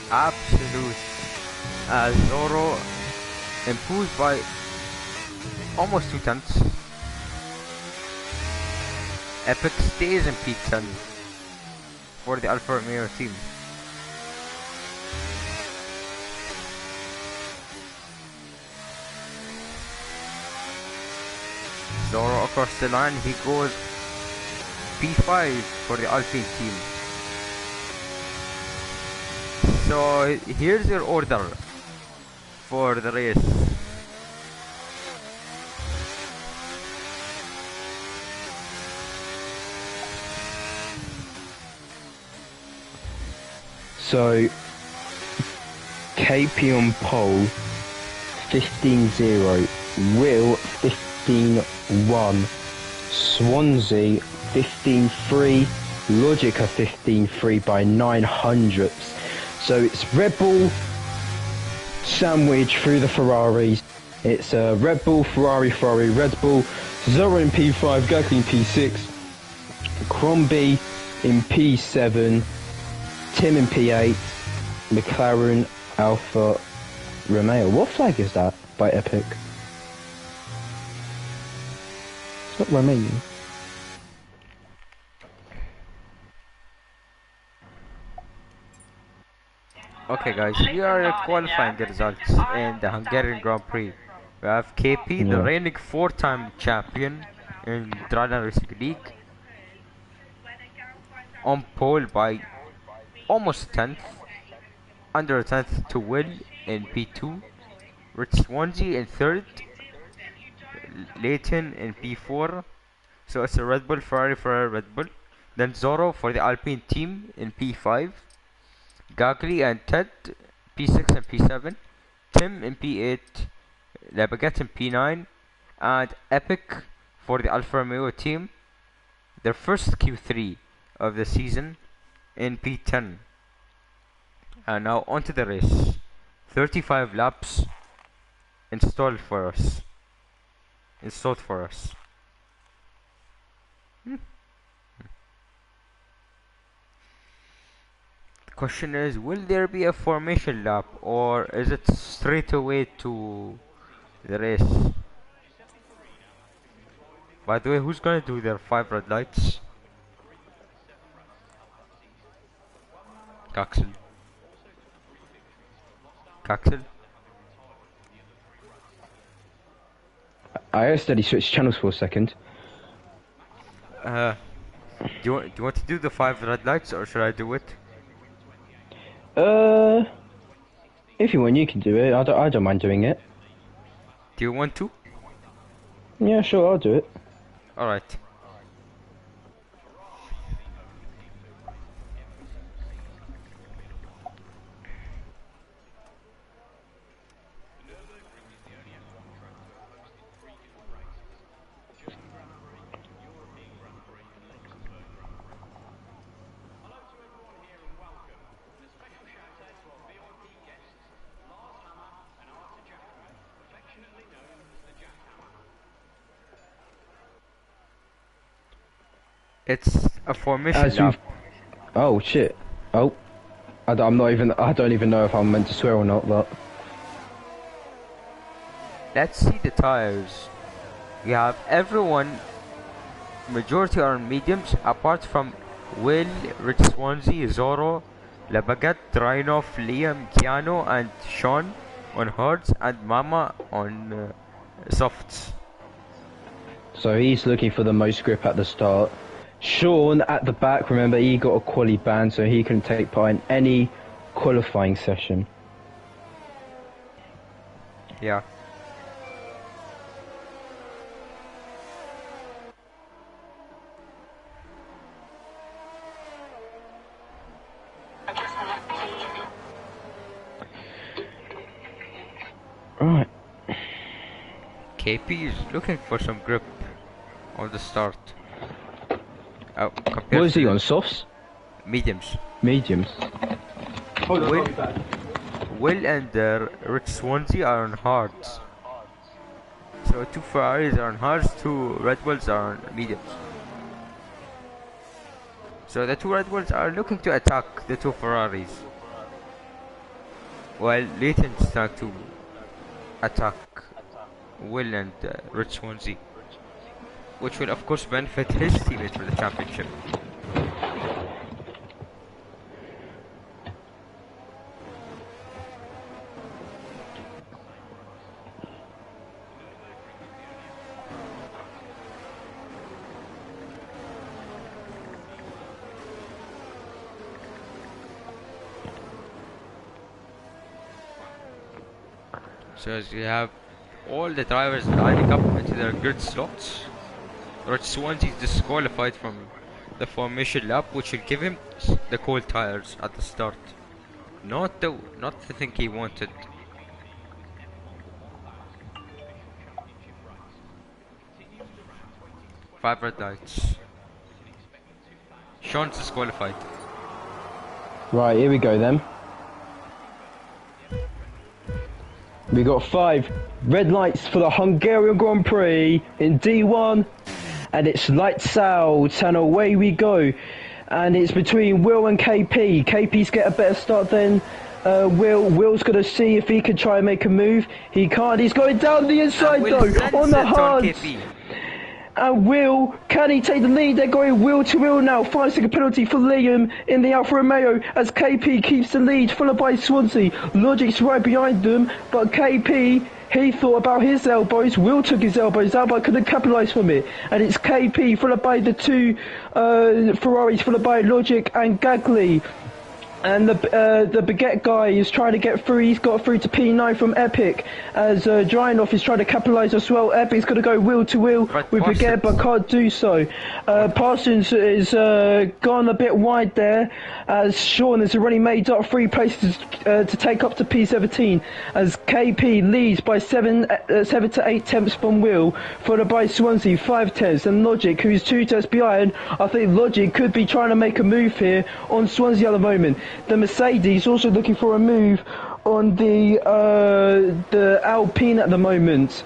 Absolute. Zoro improves by almost 2 tenths. Epic stays in P10 for the Alfa Romeo team. Zoro across the line, he goes P5 for the Alpine team. So here's your order for the race. So KP on pole 15.0, Will 15.1, Swansea 15.3, Logic 15.3 by 900ths. So it's Red Bull sandwich through the Ferraris. It's Red Bull, Ferrari, Red Bull, Zoro in P5, Gasly in P6, Crombie in P7, Tim in P8, McLaren, Alfa Romeo. What flag is that by Epic? It's not Romanian. Okay guys, here are your qualifying results in the Hungarian Grand Prix. We have KP, the reigning 4-time champion in Driving Racing League, on pole by almost 10th, under a 10th to Will in P2, Rich Swansea in 3rd, Leighton in P4, so it's a Red Bull, Ferrari, Red Bull, then Zoro for the Alpine team in P5, Gagli and Ted P6 and P7, Tim in P8, La Baguette in P9, and Epic for the Alfa Romeo team, their first Q3 of the season, in P10. And now onto the race. 35 laps installed for us. The question is, will there be a formation lap or is it straight away to the race? By the way, who's gonna do their 5 red lights? Caxel. I accidentally switched channels for a second. Do you want to do the 5 red lights or should I do it? If you want, you can do it. I don't mind doing it. Do you want to? Yeah, sure, I'll do it. Alright. It's a formation As lap. Oh shit. Oh. I don't even know if I'm meant to swear or not, but... Let's see the tires. We have everyone, majority are on mediums, apart from Will, Rich Swansea, Zoro, Labagat, Drainov, Liam, Keanu, and Sean on hards, and Mama on softs. So he's looking for the most grip at the start. Sean at the back, remember he got a quali ban, so he can take part in any qualifying session. Yeah. Right. KP is looking for some grip on the start. What is he on, softs? Mediums. Mediums. Will and Rich Swansea are on hards. So 2 Ferraris are on hards, 2 Red Bulls are on mediums. So the 2 Red Bulls are looking to attack the 2 Ferraris, while Leighton's trying to attack Will and Rich Swansea, which will of course benefit his teammates for the championship. So as you have all the drivers lining up into their grid slots, Rich Swansea is disqualified from the formation lap, which will give him the cold tires at the start. Not the thing he wanted. Five red lights. Sean's disqualified. Right, here we go then. We got 5 red lights for the Hungarian Grand Prix in D1, and it's lights out, and away we go. And it's between Will and KP. KP's get a better start than Will. Will's gonna see if he can try and make a move. He can't. He's going down the inside though, on the hards. And Will, can he take the lead? They're going wheel to wheel now. 5-second penalty for Liam in the Alfa Romeo as KP keeps the lead, followed by Swansea. Logic's right behind them, but KP, he thought about his elbows. Will took his elbows out, but couldn't capitalise from it. And it's KP, followed by the 2 Ferraris, followed by Logic and Gagli. And the Baguette guy is trying to get through. He's got through to P9 from Epic. As Drynoff is trying to capitalise as well. Epic's going to go wheel to wheel with Baguette, but can't do so. Parsons is gone a bit wide there. As Sean has already made up 3 places to take up to P17. As KP leads by 7 to 8 tenths from Will, followed by Swansea 5 tenths, and Logic, who's 2 tenths behind. I think Logic could be trying to make a move here on Swansea at the moment. The Mercedes also looking for a move on the Alpine at the moment,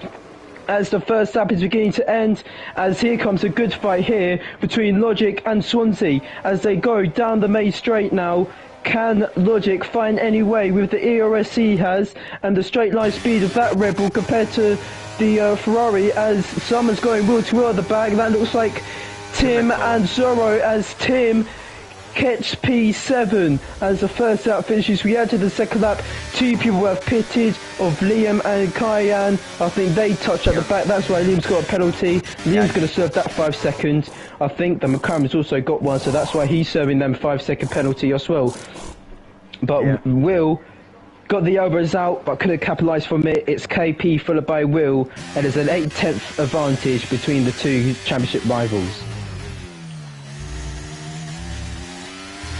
as the first lap is beginning to end, as here comes a good fight here between Logic and Swansea as they go down the main straight now. Can Logic find any way with the ERS he has and the straight line speed of that Red Bull compared to the Ferrari, as someone's going wheel to wheel at the back? That looks like Tim and Zorro, as Tim catch P7 as the first lap finishes. We enter the second lap. 2 people have pitted of Liam and Kyan. I think they touched at the back. That's why Liam's got a penalty. Liam's going to serve that 5 seconds. I think the McLaren's also got one, so that's why he's serving them 5-second penalty as well. But Will got the elbows out, but couldn't capitalise from it. It's KP followed by Will, and there's an 8-tenth advantage between the 2 championship rivals.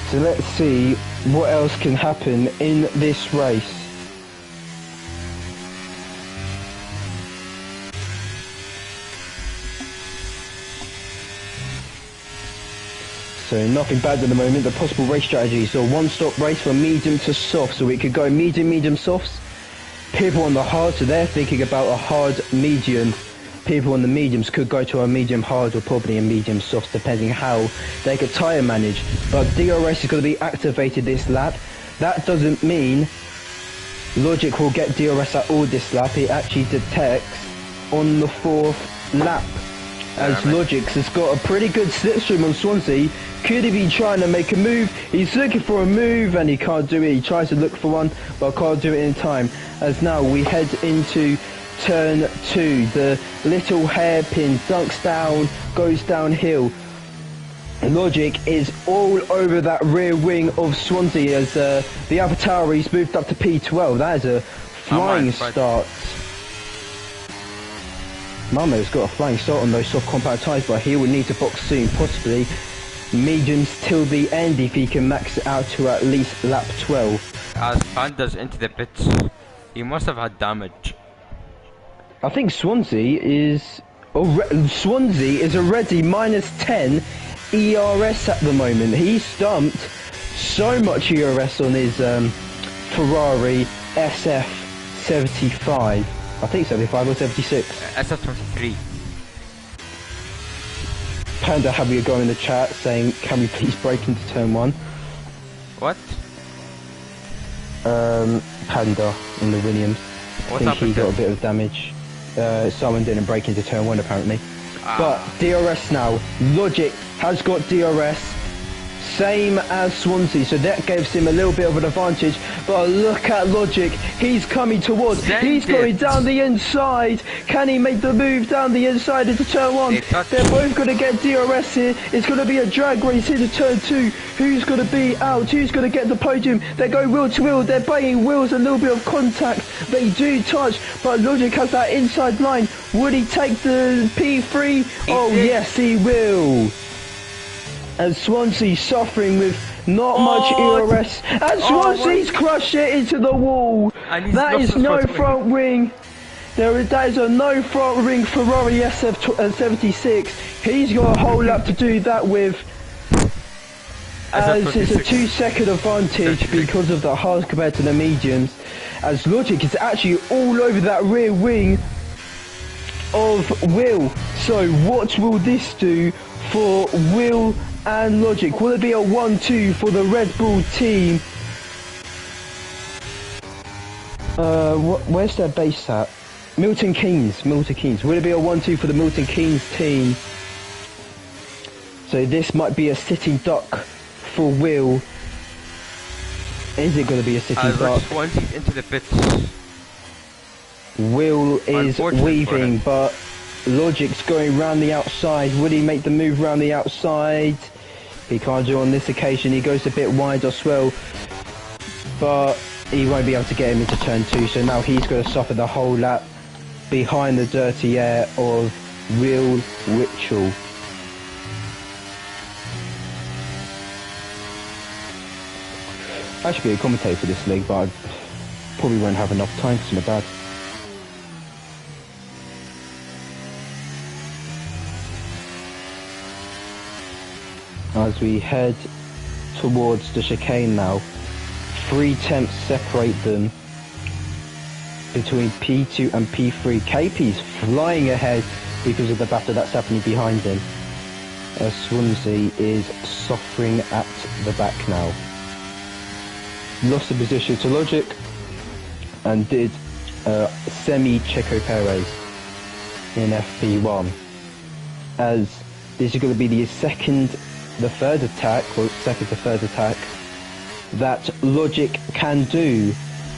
So let's see what else can happen in this race. So nothing bad at the moment. The possible race strategy, so one-stop race from medium to soft. So we could go medium, softs. People on the hard, so they're thinking about a hard medium. people on the mediums could go to a medium hard or probably a medium soft, depending how they could tyre manage. But DRS is going to be activated this lap. That doesn't mean Logic will get DRS at all this lap. It actually detects on the 4th lap. As Logic has got a pretty good slipstream on Swansea. Could he be trying to make a move? He's looking for a move and he can't do it. He tries to look for one but can't do it in time. As now we head into turn 2. The little hairpin dunks down, goes downhill. Logic is all over that rear wing of Swansea as the AlphaTauri's moved up to P12. That is a flying start. Mamo's got a flying start on those soft compact tyres, but he will need to box soon, possibly mediums till the end if he can max it out to at least lap 12. As Panda's into the pits, he must have had damage. I think Swansea is already -10 ERS at the moment. He stumped so much ERS on his Ferrari SF75. I think 75 or 76. SF23. Panda having a go in the chat saying, can we please break into turn 1? What? Panda in the Williams. I think he got a bit of damage. Someone didn't break into turn 1 apparently. But DRS now. Logic has got DRS. Same as Swansea, so that gives him a little bit of an advantage. But look at Logic, he's coming towards, he's going down the inside. Can he make the move down the inside into turn 1? They're both going to get DRS here. It's going to be a drag race into turn 2. Who's going to be out? Who's going to get the podium? They go wheel to wheel, they're banging wheels, a little bit of contact. They do touch, but Logic has that inside line. Would he take the P3? Oh yes, he will. And Swansea suffering with not much ERS. And Swansea's crushed it into the wall. That is no front wing. That is a no front wing Ferrari SF76. He's got a whole lap to do that with. As it's a 2-second advantage because of the hards compared to the mediums. As Logic is actually all over that rear wing of Will. So what will this do for Will and Logic? Will it be a 1-2 for the Red Bull team? Where's their base at? Milton Keynes. Will it be a 1-2 for the Milton Keynes team? So this might be a sitting duck for Will. Is it going to be a sitting duck? Swansea's into the pits. Will is weaving, but Logic's going round the outside. Would he make the move round the outside? He can't do it on this occasion. He goes a bit wide as well, but he won't be able to get him into turn 2. So now he's going to suffer the whole lap behind the dirty air of Will Ritual. I should be a commentator for this league, but I probably won't have enough time because my dad. As we head towards the chicane now, 3 tenths separate them between P2 and P3. KP's flying ahead because of the battle that's happening behind him. Swansea is suffering at the back now. Lost the position to Logic and did semi-Checo Perez in FP1. As this is going to be the third attack that Logic can do.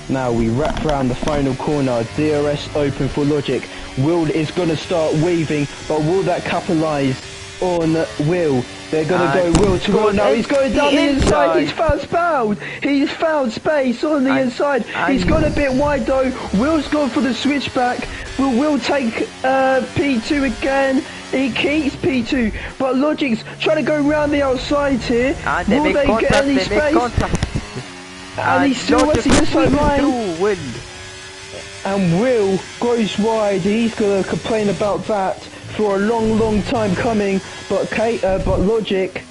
Now we wrap around the final corner, DRS open for Logic. Will is going to start weaving, but will that capitalise on Will? They're going to go Will to Will now. He's going down the inside. He's found space on the inside. He's gone a bit wide though. Will's gone for the switchback. Will take P2 again. He keeps P2, but Logic's trying to go round the outside here. Will they get any space? And he still wants the inside line. And Will goes wide. He's going to complain about that for a long time coming. But Logic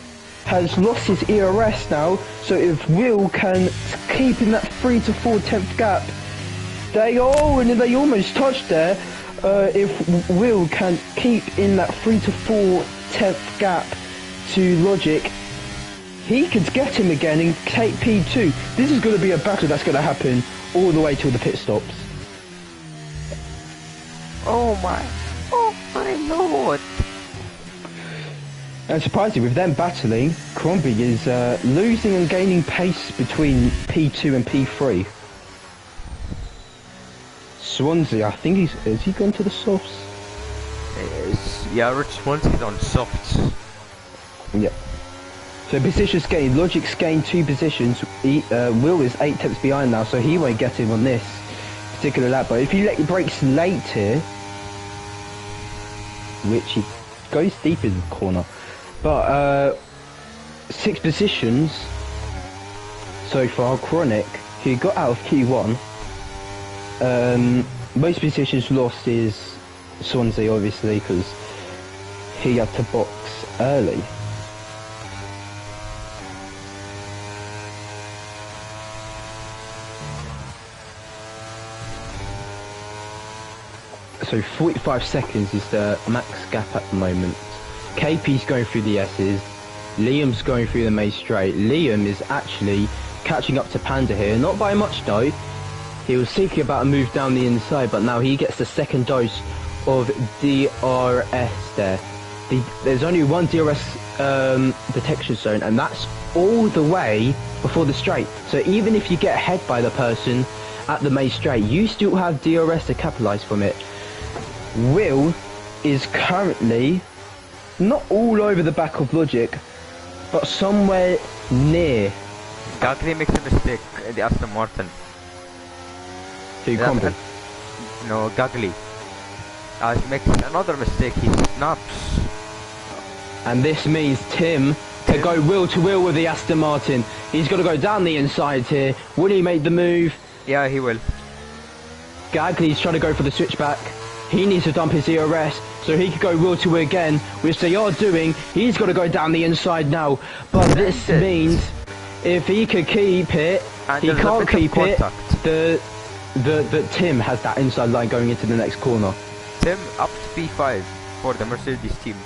has lost his ERS now. So if Will can keep in that 3 to 4 tenth gap, they almost touched there. if Will can keep in that 3 to 4 tenth gap to Logic, he could get him again and take P2. This is going to be a battle that's going to happen all the way till the pit stops. Oh my lord! And surprisingly, with them battling, Crombie is losing and gaining pace between P2 and P3. Swansea, I think has he gone to the softs? Yeah, Rich Swansea's on softs. Yep. So positions gained, Logic's gained 2 positions, Will is 8 tenths behind now, so he won't get him on this particular lap, but if he let brakes late here, which he goes deep in the corner, but 6 positions so far. Chronic, who got out of Q1, most positions lost is Swansea, obviously, because he had to box early. So 45 seconds is the max gap at the moment. KP's going through the S's, Liam's going through the main straight. Liam is actually catching up to Panda here, not by much though. He was thinking about a move down the inside, but now he gets the second dose of DRS there. There's only one DRS detection zone, and that's all the way before the straight. So even if you get ahead by the person at the main straight, you still have DRS to capitalise from it. Will is currently not all over the back of Logic, but somewhere near. Gagli makes a mistake in the Aston Martin. To Crombie. No, Gagli. He makes another mistake, he snaps. And this means Tim to go wheel to wheel with the Aston Martin. He's got to go down the inside here. Will he make the move? Yeah, he will. Gagli's trying to go for the switchback. He needs to dump his ERS so he could go wheel to wheel again, which they are doing. He's got to go down the inside now. But this means if he could keep it, and he can't keep it. Contact. Tim has that inside line going into the next corner. Tim up to P5 for the Mercedes team.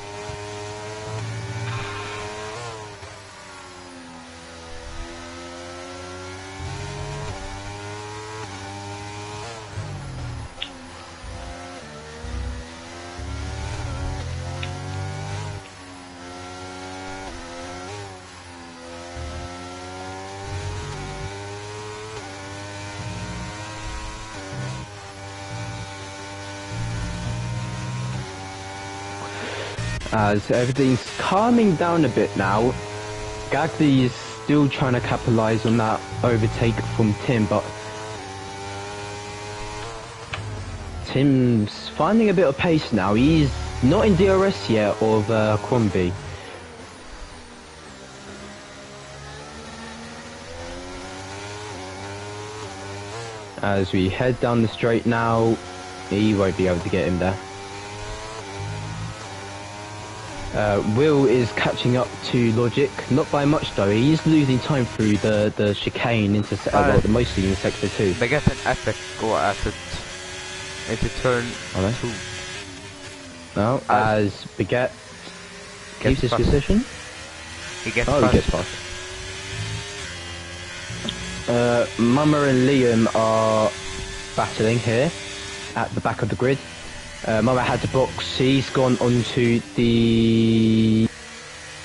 As everything's calming down a bit now, Gagli is still trying to capitalise on that overtake from Tim, but Tim's finding a bit of pace now. He's not in DRS yet of Crombie. As we head down the straight now, he won't be able to get him there. Will is catching up to Logic, not by much though. He's losing time through the chicane into mostly in sector 2. They get an epic go at it into turn 2. Now, as Baguette keeps his position. He gets He gets past. Mama and Liam are battling here at the back of the grid. Mama had to box, he's gone onto the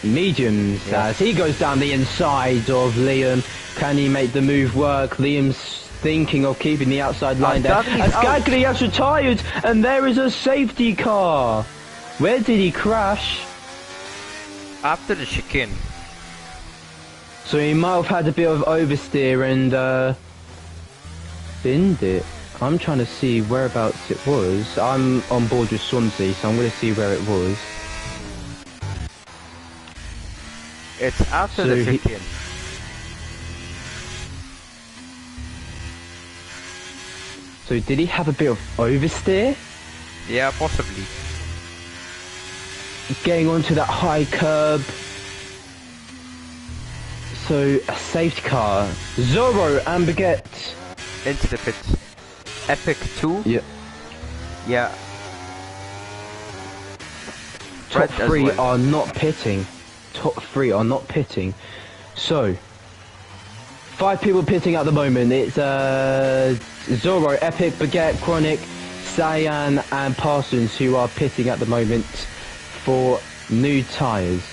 mediums as he goes down the inside of Liam. Can he make the move work? Liam's thinking of keeping the outside line there. As Gagli has retired, and there is a safety car. Where did he crash? After the chicane. So he might have had a bit of oversteer and binned it. I'm trying to see whereabouts it was. I'm on board with Swansea, so I'm going to see where it was. It's after the chicane. So did he have a bit of oversteer? Yeah, possibly. Getting onto that high curb. So a safety car. Zorro and Baguette. Into the pit. Epic 2? Yeah. Yeah. top spread as three well. are not pitting. Top 3 are not pitting. So 5 people pitting at the moment. It's Zoro, Epic, Baguette, Chronic, Cyan and Parsons who are pitting at the moment for new tyres.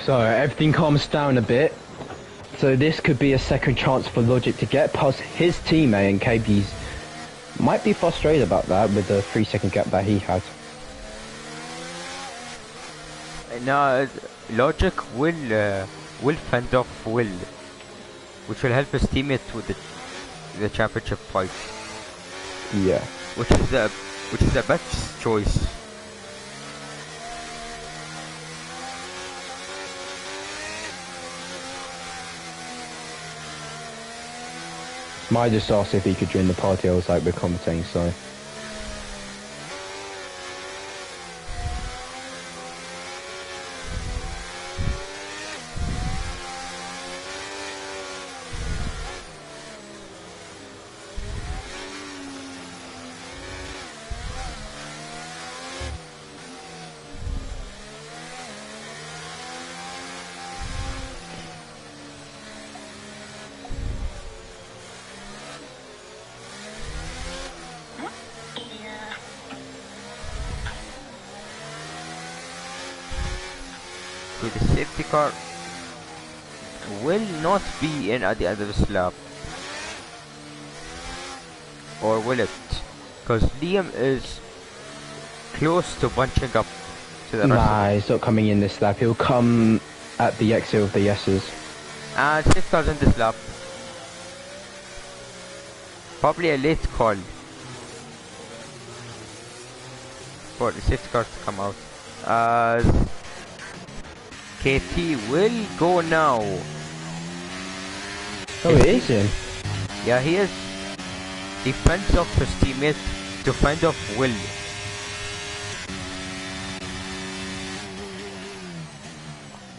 So everything calms down a bit. So this could be a second chance for Logic to get past his teammate, and KB's might be frustrated about that with the 3-second gap that he had. No, Logic will fend off Will, which will help his teammate with the championship fight. Yeah. Which is the best choice. I just asked if he could join the party. I was like, we're commentating, so. The safety car will not be in at the end of this lap. Or will it? Because Liam is close to bunching up to the rest Nah, of he's not coming in this lap. He'll come at the exit of the S's. And safety car's in this lap. Probably a late call for the safety car to come out. KT will go now. Oh, it is him. Yeah, he is. He fends off his teammate to fend off Will.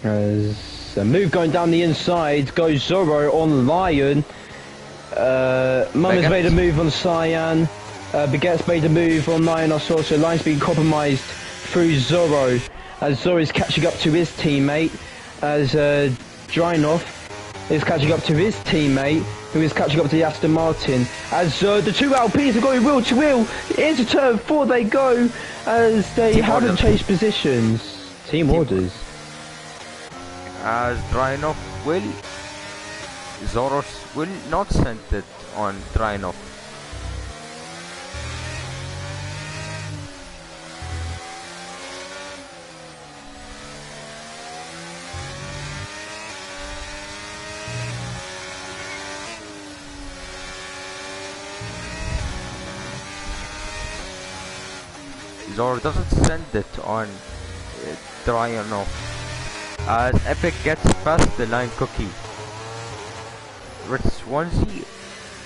There's a move going down the inside. Goes Zoro on Lion. Mama's made a move on Cyan. Baguette's made a move on Lion. I saw, so Lion's being compromised through Zoro. As Zoro's catching up to his teammate. As Drynov is catching up to his teammate, who is catching up to the Aston Martin. As the two LPs are going wheel to wheel into turn 4 they go, as they haven't changed positions. Team orders. As Drynov will, Zoros will not send it on Drynov. Zoro doesn't send it on Drynov. As Epic gets past the line cookie. Rich Swansea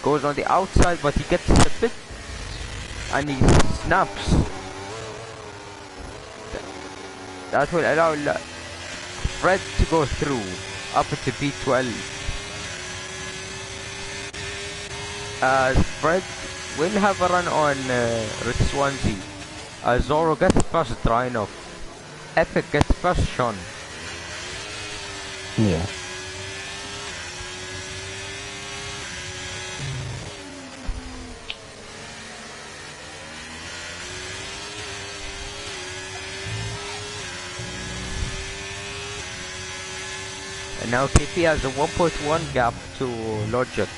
goes on the outside, but he gets a bit and he snaps. that will allow Fred to go through up to B12. As Fred will have a run on Red Swansea. Zoro gets past Drainov. Epic gets past Sean. Yeah. And now KP has a 1.1 gap to Logic.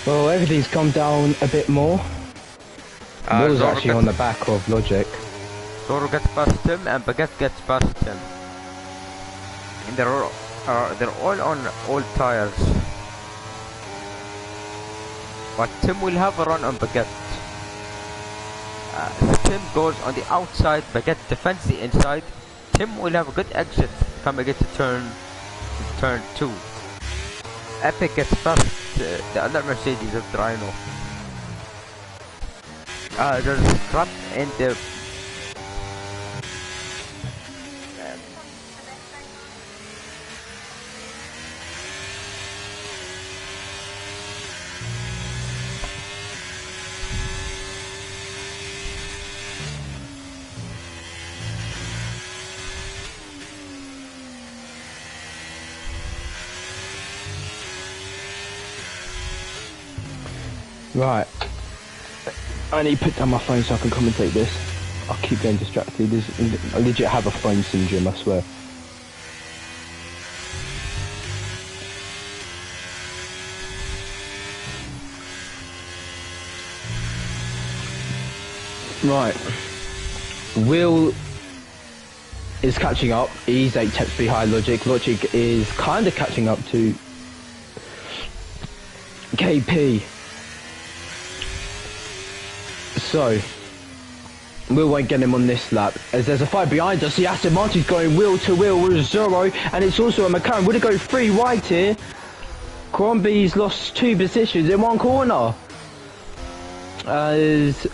Well, everything's come down a bit more. Will's Zoro actually on the back of Logic. Zoro gets past him and Baguette gets past him. And they're all on all tires. But Tim will have a run on Baguette. Tim goes on the outside, Baguette defends the inside. Tim will have a good exit coming into turn 2. Epic gets past the other Mercedes of Rhino. There's a scrap in the Right. I need to put down my phone so I can commentate this. I'll keep getting distracted. I legit have a phone syndrome, I swear. Right. Will is catching up. He's 8 tenths behind Logic. Logic is kind of catching up to KP. So, Will won't get him on this lap, as there's a fight behind us. The Aston Martin's going wheel to wheel with Zoro, and it's also a McLaren. Would it go 3 wide here? Crombie's lost 2 positions in 1 corner. As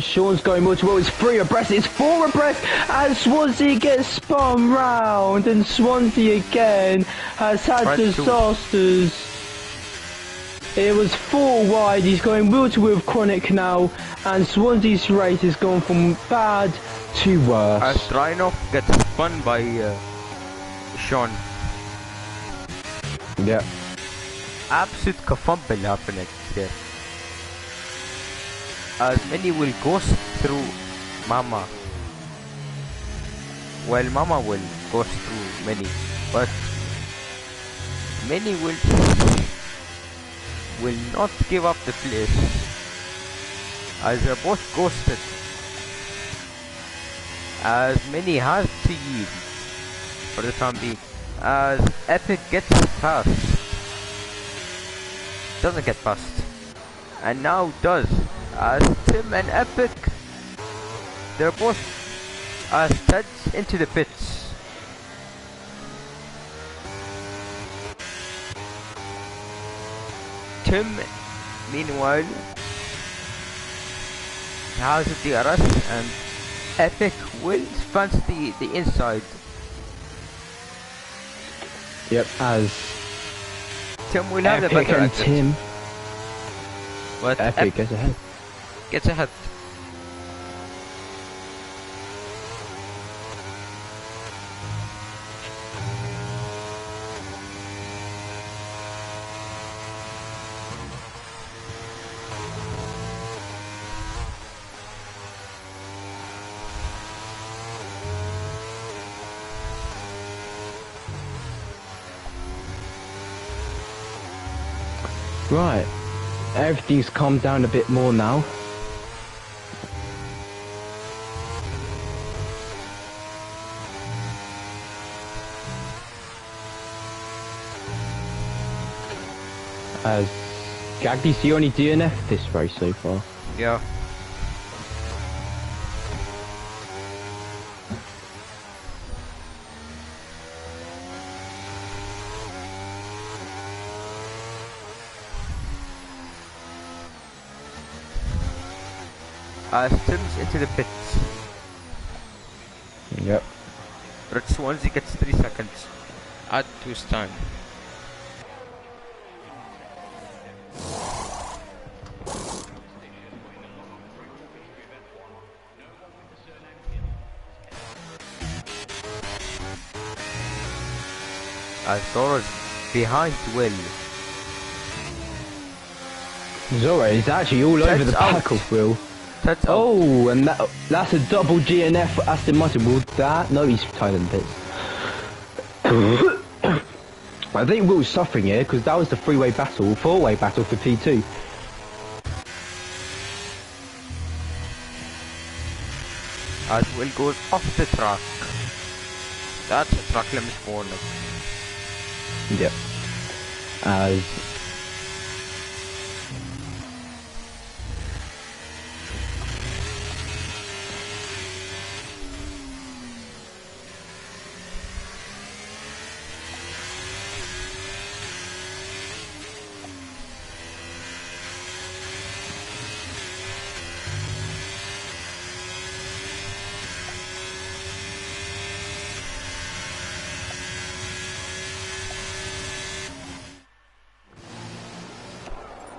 Sean's going wheel to wheel, it's 3 abreast, it's 4 abreast, and Swansea gets spun round, and Swansea again has had disasters. It was 4 wide, he's going wheel to wheel with Chronic now, and Swansea's race has gone from bad to worse. As Rhino gets spun by Sean. Yeah. Absolute kerfuffle happening here. As many will ghost through Mama. Well, Mama will ghost through many, but many will not give up the place, as they're both ghosted, as many has to yield for the time being. As Epic gets past, doesn't get past, and now does, as Tim and Epic, they're both studs into the pits. Tim, meanwhile, has the DRS, and Epic will spans the inside. Yep, as Tim will have the Epic better and exit, Tim, but Epic gets ahead. gets ahead. Right, everything's calmed down a bit more now. As Gagdy's the only DNF this race so far. Yeah. Stims into the pits. Yep. Red Swansea gets 3 seconds. Add to his time. Zora's behind Will. Zora is actually all over the back of Will. That's out. Oh, and that's a double GNF for Aston Martin. Will that? No, he's tied in the pits. I think Will's suffering here because that was the four-way battle for P2. As Will goes off the track. That's a track limit warning. Yep. As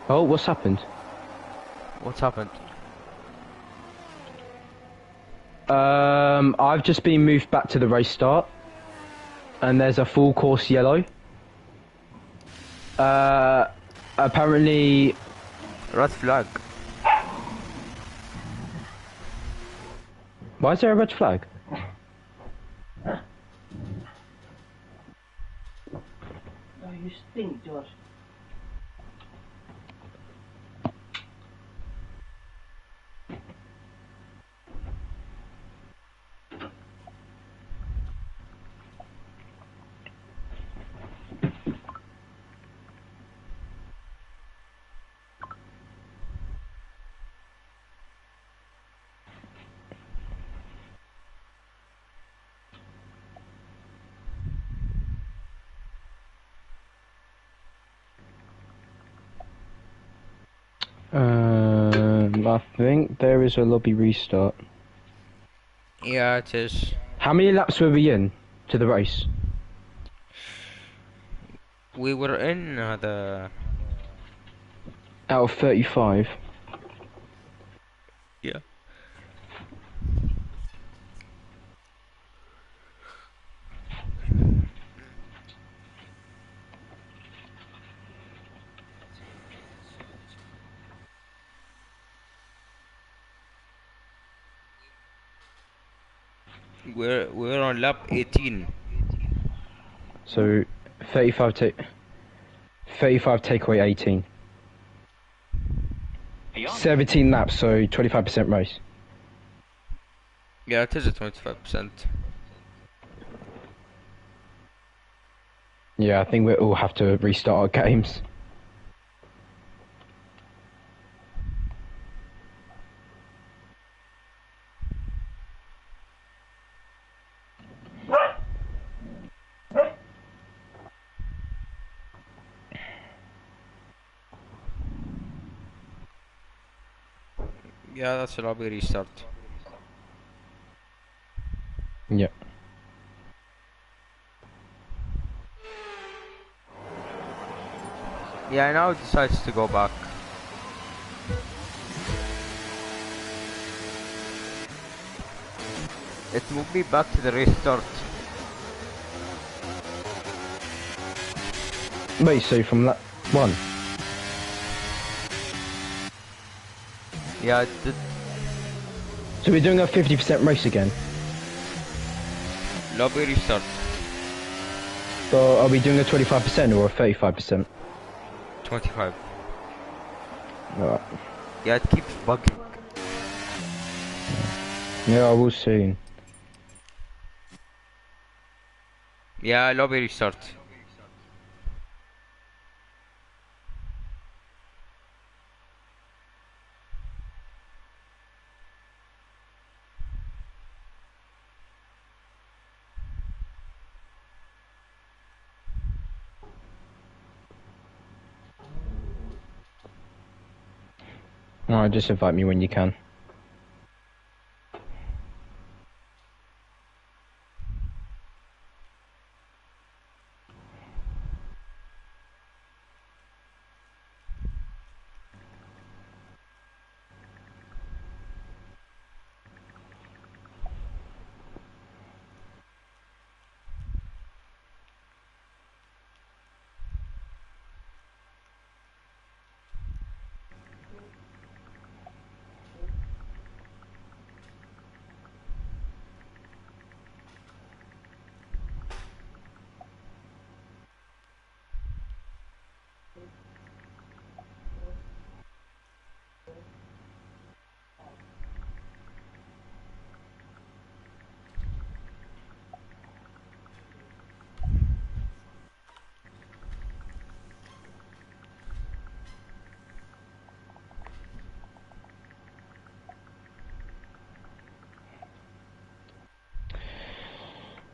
oh, what's happened? What's happened? I've just been moved back to the race start, and there's a full course yellow. Apparently, Red flag. why is there a red flag? Oh, you stink, Josh. I think there is a lobby restart. Yeah, it is. How many laps were we in to the race? We were in the... Out of 35. Yeah. We're on lap 18. So 35 take away 18. 17 laps, so 25% race. Yeah, it is a 25%. Yeah, I think we'll all have to restart our games. Yeah, that's a lobby restart. Yep. Yeah, now it decides to go back. It moved me back to the restart. Wait, so from lap 1? Yeah, it did. So we're doing a 50% race again? Lobby restart. So are we doing a 25% or a 35%? 25. Alright. Yeah, it keeps bugging. Yeah, I will soon. Yeah, lobby restart. Alright, just invite me when you can.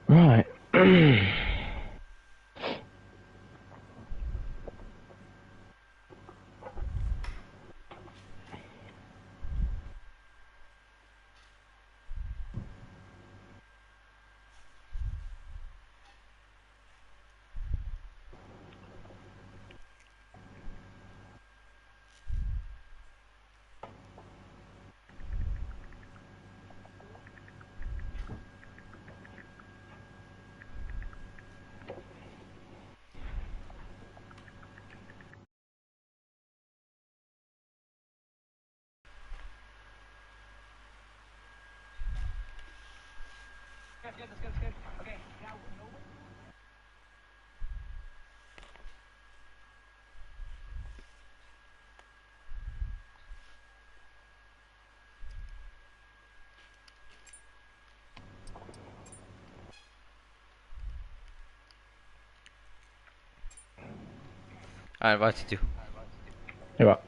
Right. I invited you. You're right.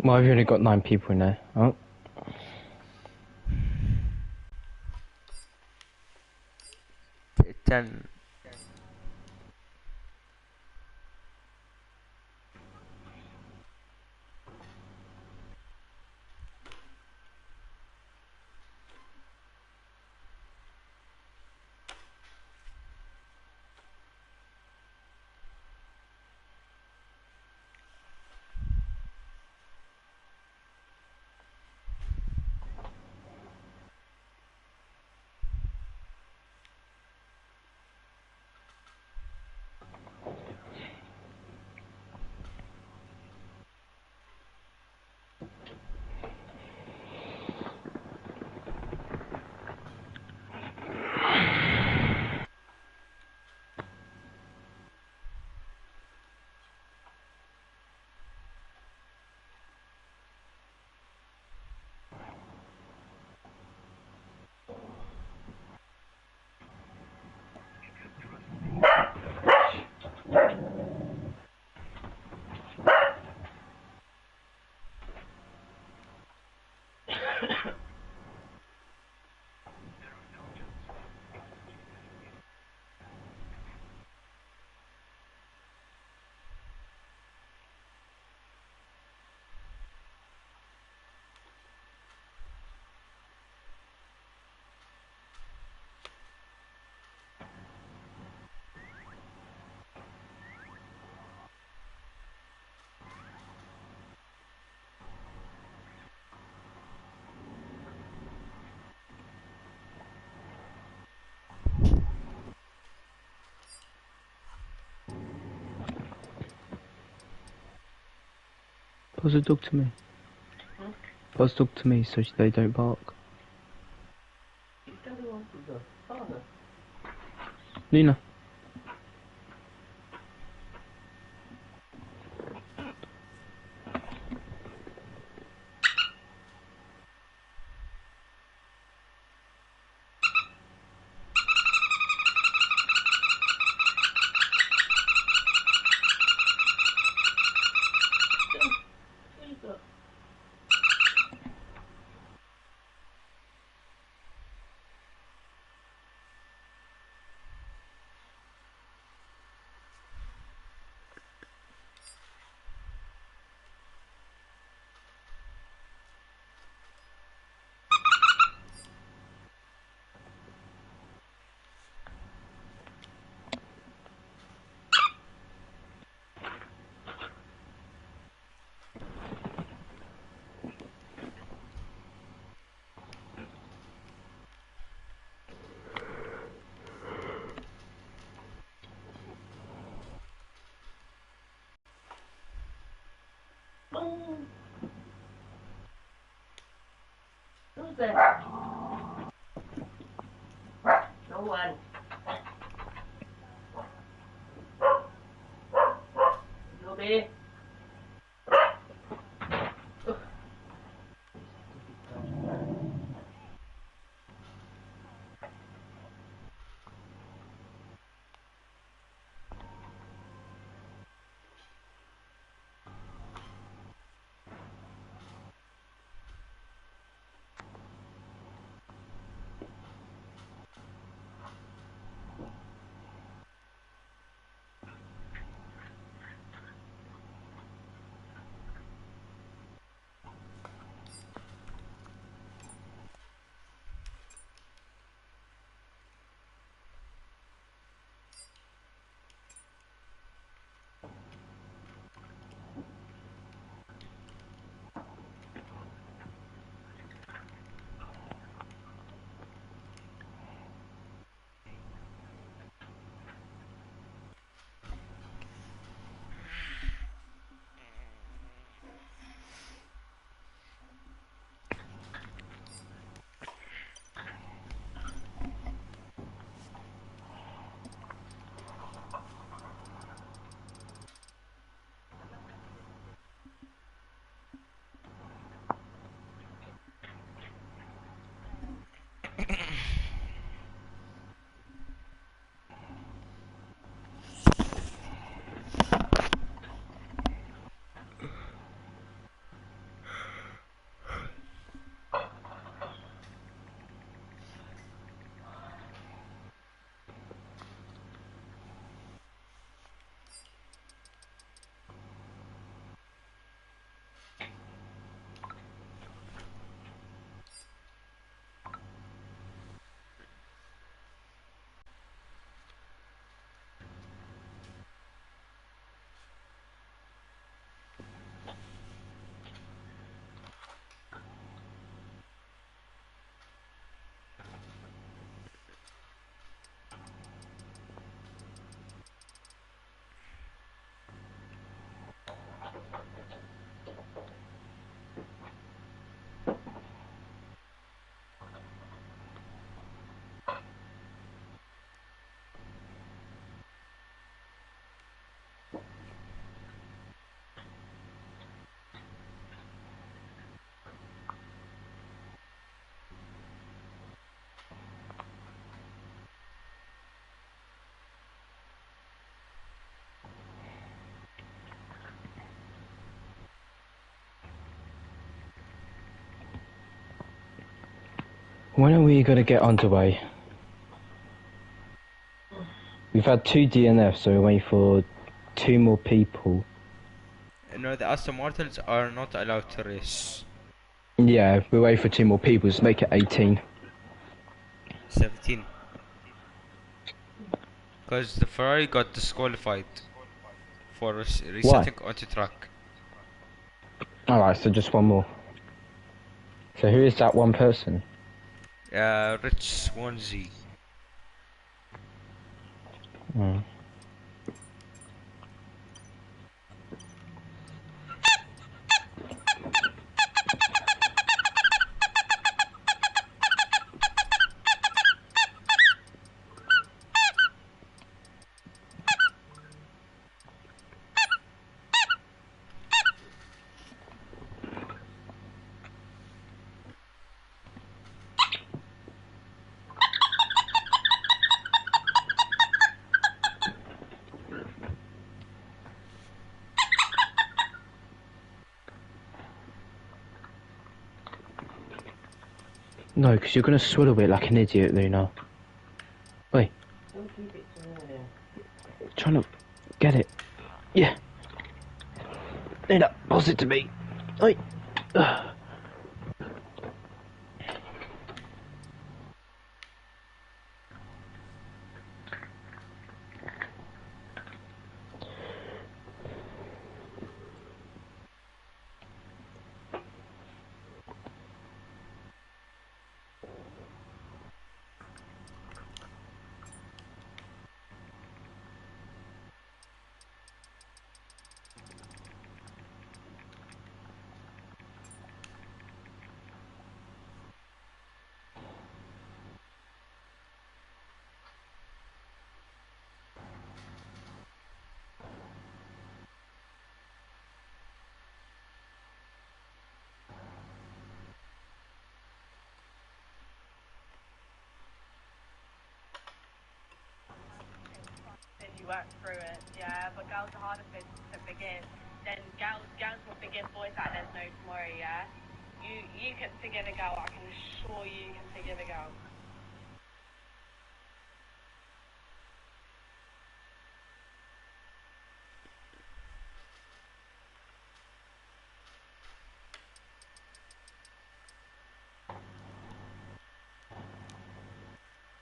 Well, I've only got 9 people in there. Oh. can. Pass the dog to me. Pass the dog to me so they don't bark. Nina. Who's there? No one. Ruby. When are we going to get underway? We've had 2 DNFs, so we're waiting for 2 more people. No, the Aston Martins are not allowed to race. Yeah, we're waiting for 2 more people, so make it 18. 17. Because the Ferrari got disqualified for resetting onto track. Alright, so just 1 more. So who is that one person? Rich Swansea. Hmm. No, because you're going to swallow it like an idiot, Luna. Wait. Don't keep it there. Trying to get it. Yeah. Luna, pass it to me. Oi. Ugh. You work through it, yeah, but girls are harder to forgive. Then girls will forgive boys like there's no tomorrow, yeah? You can forgive a girl, I can assure you can forgive a girl.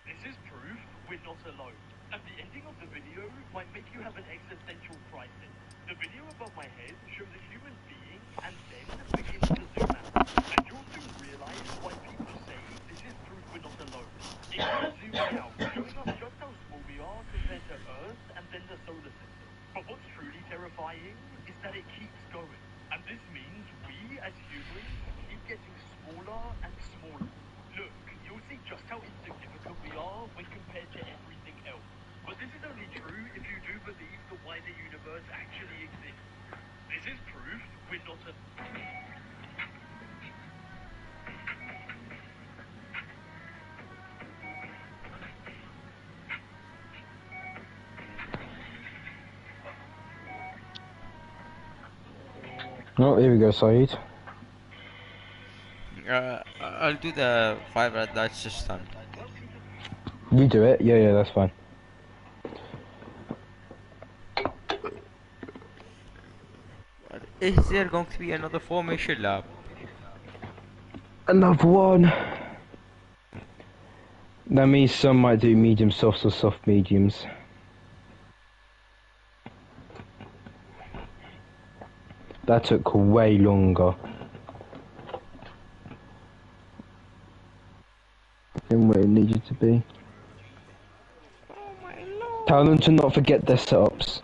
This is proof we're not alone. And the ending of the video might make you have an existential crisis. The video above my head shows a human being and then begins to zoom out. And you'll soon realize why people say this is proof we're not alone. It keeps zooming out, showing us just how small we are compared to Earth and then the solar system. But what's truly terrifying is that it keeps going. And this means we, as humans, keep getting smaller and smaller. Look, you'll see just how insignificant we are when compared to everything else. But this is only true if you do believe the wider universe actually exists. This is proof we're not a... Oh, here we go, Saeed. I'll do the 5 red lights this time. You do it? Yeah, that's fine. Is there going to be another formation lap? Another one. That means some might do medium softs or soft mediums. That took way longer than what it needed to be. Tell them to not forget their setups.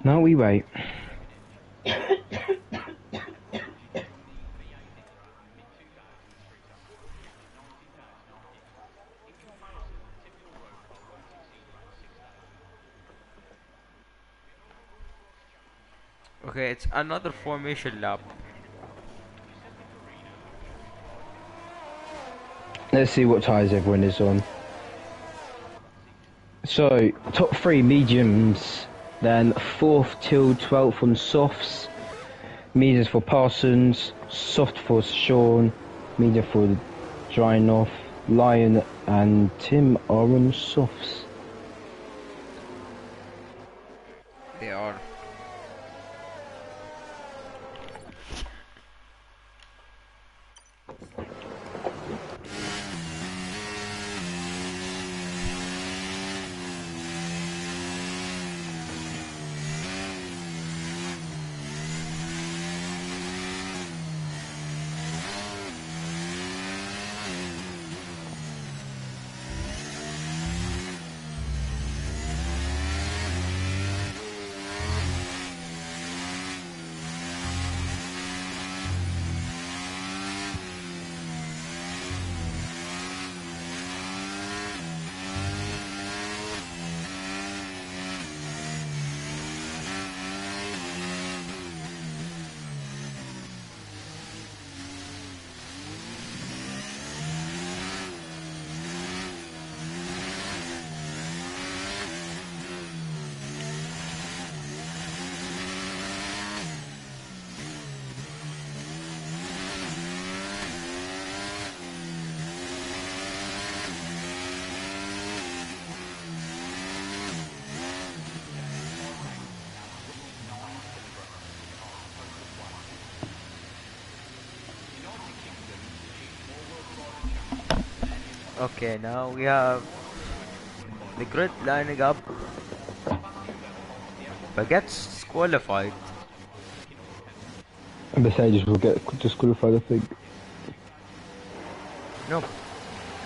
Now we wait. Okay, it's another formation lap. Let's see what tyres everyone is on. So, top 3 mediums, then 4th till 12th on softs, mediums for Parsons, soft for Sean, medium for Drynoff, Lion and Tim are on softs. They are. Okay, now we have the grid lining up. Baguette's qualified. Mercedes will get disqualified, I think. No.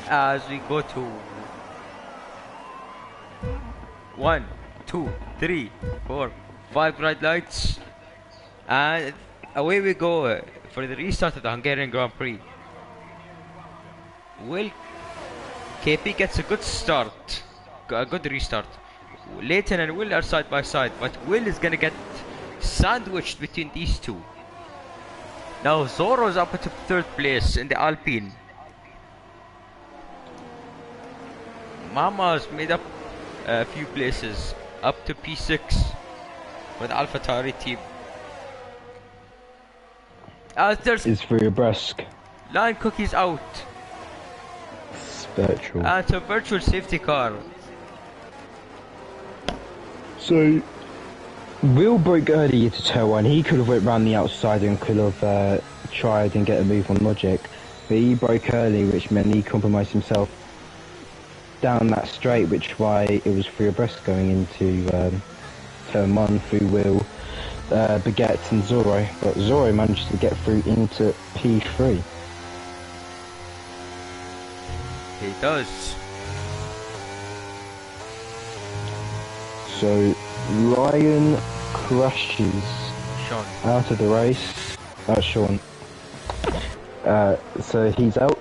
As we go to 1, 2, 3, 4, 5 bright lights, and away we go for the restart of the Hungarian Grand Prix. Will KP gets a good start, a good restart. Leighton and Will are side by side, but Will is gonna get sandwiched between these two. Now Zoro's up to 3rd place in the Alpine. Mama's made up a few places, up to P6 with AlphaTauri team. There's Is for your Bresk. Line Cookie's out. Virtual. And it's a virtual safety car. So, Will broke early into turn 1. He could have went round the outside and could have tried and get a move on Logic. But he broke early, which meant he compromised himself down that straight, which why it was free abreast going into turn 1 through Will, Baguette and Zoro. But Zoro managed to get through into P3. He does. So, Lion crashes Sean. out of the race. Sean. So he's out.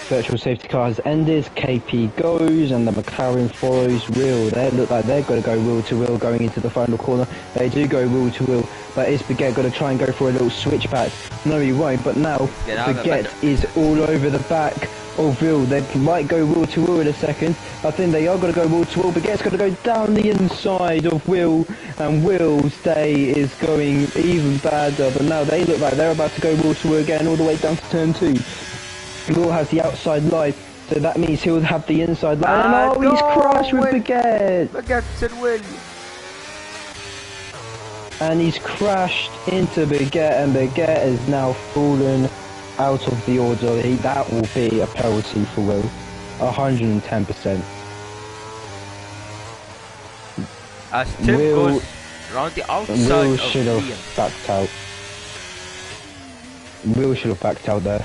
Virtual safety car has ended. KP goes, and the McLaren follows. Will. They look like they're going to go wheel to wheel going into the final corner. They do go wheel to wheel, but is Baguette going to try and go for a little switchback? No, he won't. But now Baguette is all over the back of Will. They might go wheel to wheel in a second. I think they are going to go wheel to wheel. Baguette's going to go down the inside of Will, and Will's day is going even badder. But now they look like they're about to go wheel to wheel again, all the way down to turn 2. Will has the outside line, so that means he'll have the inside line. And he's crashed with Baguette! Baguette and Will. And he's crashed into Baguette, and Baguette has now fallen out of the order. That will be a penalty for Will. 110%. As Tim goes round the outside Will of should Liam. have backed out. Will should have backed out there.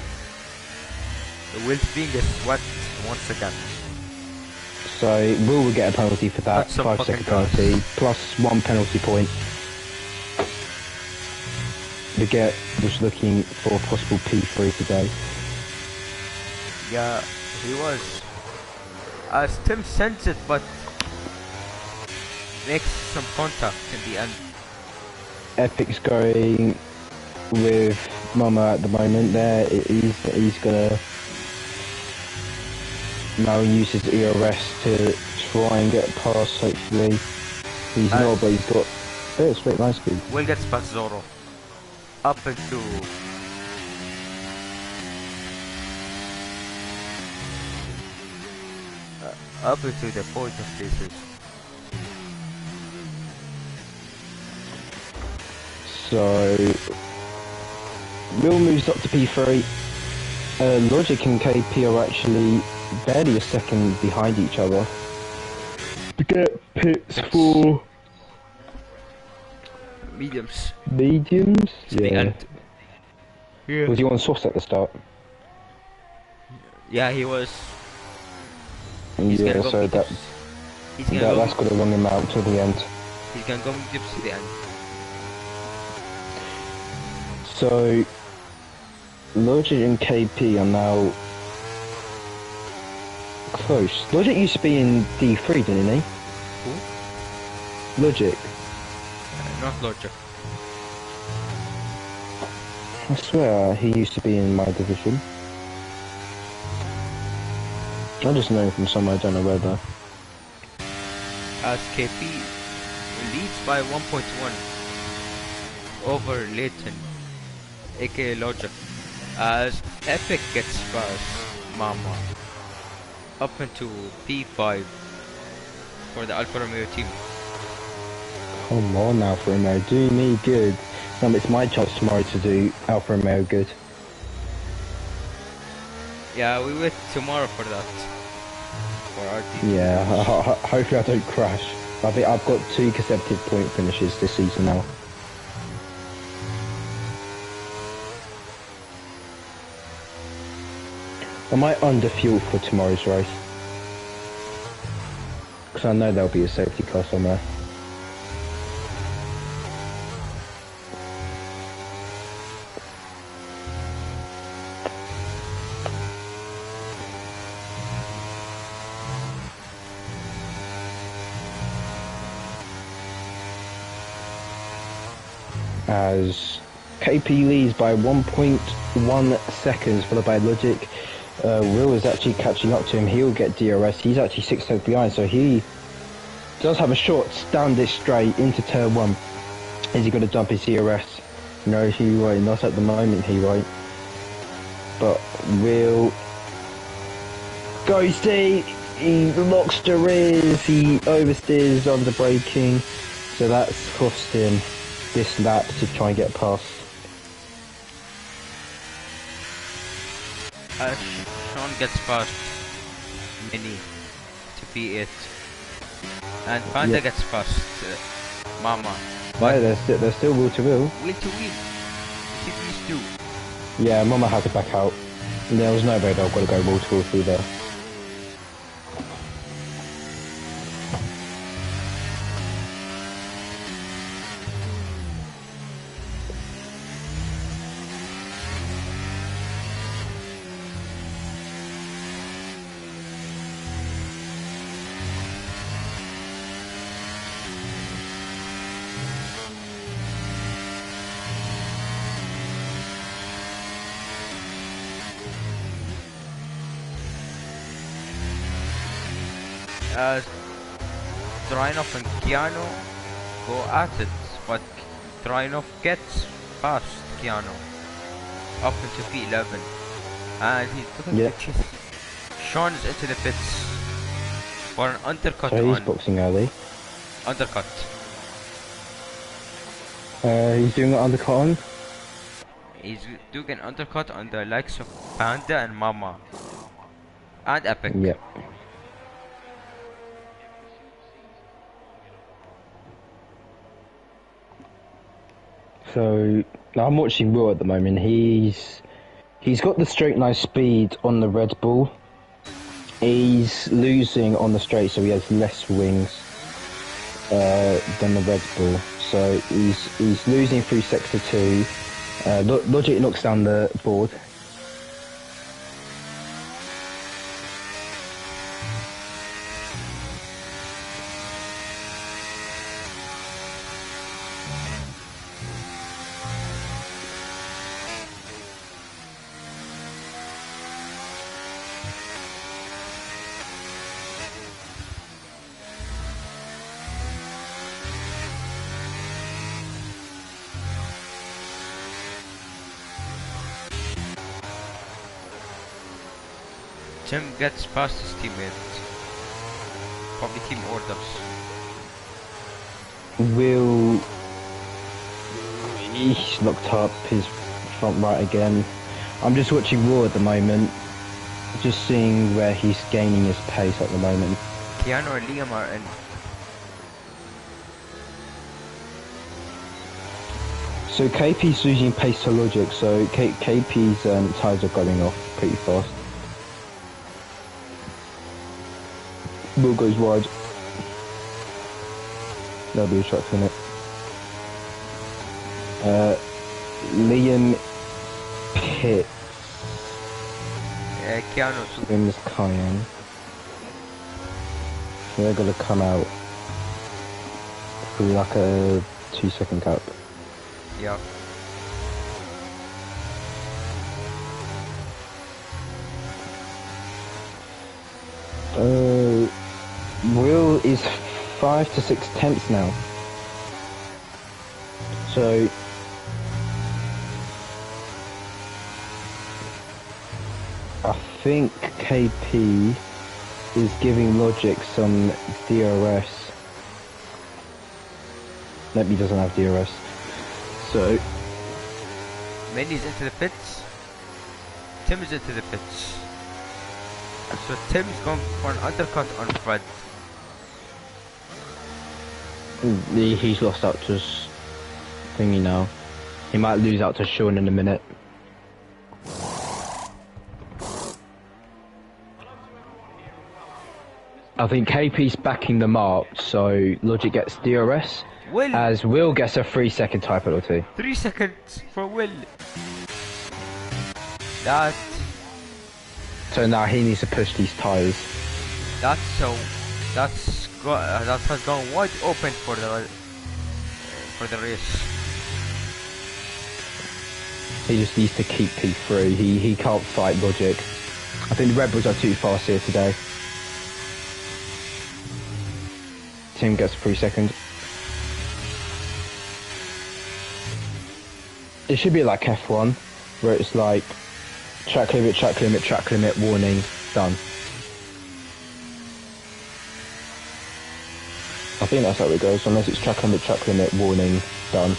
Will's being a sweat once again. So Will get a penalty for that. That's some 5-second fucking penalty, plus 1 penalty point. Baguette was looking for a possible P3 today. Yeah, he was. As Tim sends it, but makes some contact in the end. Epic's going with Mama at the moment. There, he's gonna now use his ERS to try and get past. Hopefully, he's not, but he's got straight line speed. Will gets past Zoro. Up into the point of places. So, Will moves up to P3. Logic and KP are actually barely a second behind each other. To get pits for Mediums. mediums? Yeah. Yeah. Was he on softs at the start? Yeah, he was. Yeah, so that's got to run him out till the end. He's gonna go mediums to the end. So, Logic and KP are now close. Logic used to be in D3, didn't he? Who? Logic. Not Logic. I swear he used to be in my division. I just know him from somewhere, I don't know where though. As KP leads by 1.1 over Leighton, aka Logic, as Epic gets past Mama up into P5 for the Alfa Romeo team. Come on, Alfa Romeo, do me good. It's my chance tomorrow to do Alfa Romeo good. Yeah, we wait tomorrow for that. For our team. Yeah, hopefully I don't crash. I think I've got 2 consecutive point finishes this season now. Am I under fuel for tomorrow's race? Because I know there'll be a safety car somewhere. As KP leads by 1.1 seconds, followed by Logic. Will is actually catching up to him. He'll get DRS. He's actually 6 seconds behind, so he does have a shot down this straight into turn 1. Is he going to jump his DRS? No, he won't. Not at the moment, he won't. But Will goes deep. He locks the rears. He oversteers under braking, so that's cost him this lap to try and get past. Sean gets past Mini to P8, and Panda gets past Mama. But they're still wheel to wheel. Wheel to wheel. These two. Yeah, Mama had to back out. There was no way they've got to go wheel to wheel through there. As Trainov and Keanu go at it, but Trainov gets past Keanu up into P11, and he's looking to chase. Sean's into the pits for an undercut. So he's boxing early. Undercut. He's doing an undercut on? He's doing an undercut on the likes of Panda and Mama. And Epic. Yep. So I'm watching Will at the moment. He's got the straight line speed on the Red Bull. He's losing on the straight, so he has less wings than the Red Bull. So he's losing through sector 2. Logic knocks down the board. Tim gets past his teammate. Probably team orders. Will... He's locked up his front right again. I'm just watching Raw at the moment. Just seeing where he's gaining his pace at the moment. Keanu and Liam are in. So KP's losing pace to Logic, so KP's tyres are going off pretty fast. Will goes wide. There'll be a truck in it. Liam pit. Keanu's. Liam's Cayenne. They're gonna come out through like a 2-second gap. Yeah. Will is 5 to 6 tenths now. So I think KP is giving Logic some DRS. Nope, he doesn't have DRS. So Mandy's into the pits. Tim is into the pits. So Tim's going for an undercut on Fred. he's lost out to thingy now. He might lose out to Sean in a minute. I think KP's backing them up, so Logic gets DRS, Will. as Will gets a 3-second tyre penalty. 3 seconds for Will. That So now he needs to push these tyres. that has gone wide open for the race. He just needs to keep P3. He can't fight Logic. I think the Red Bulls are too fast here today. Tim gets 3 seconds. It should be like F1, where it's like track limit, track limit, track limit, warning, done. I think that's how it goes, unless it's track limit, warning, done.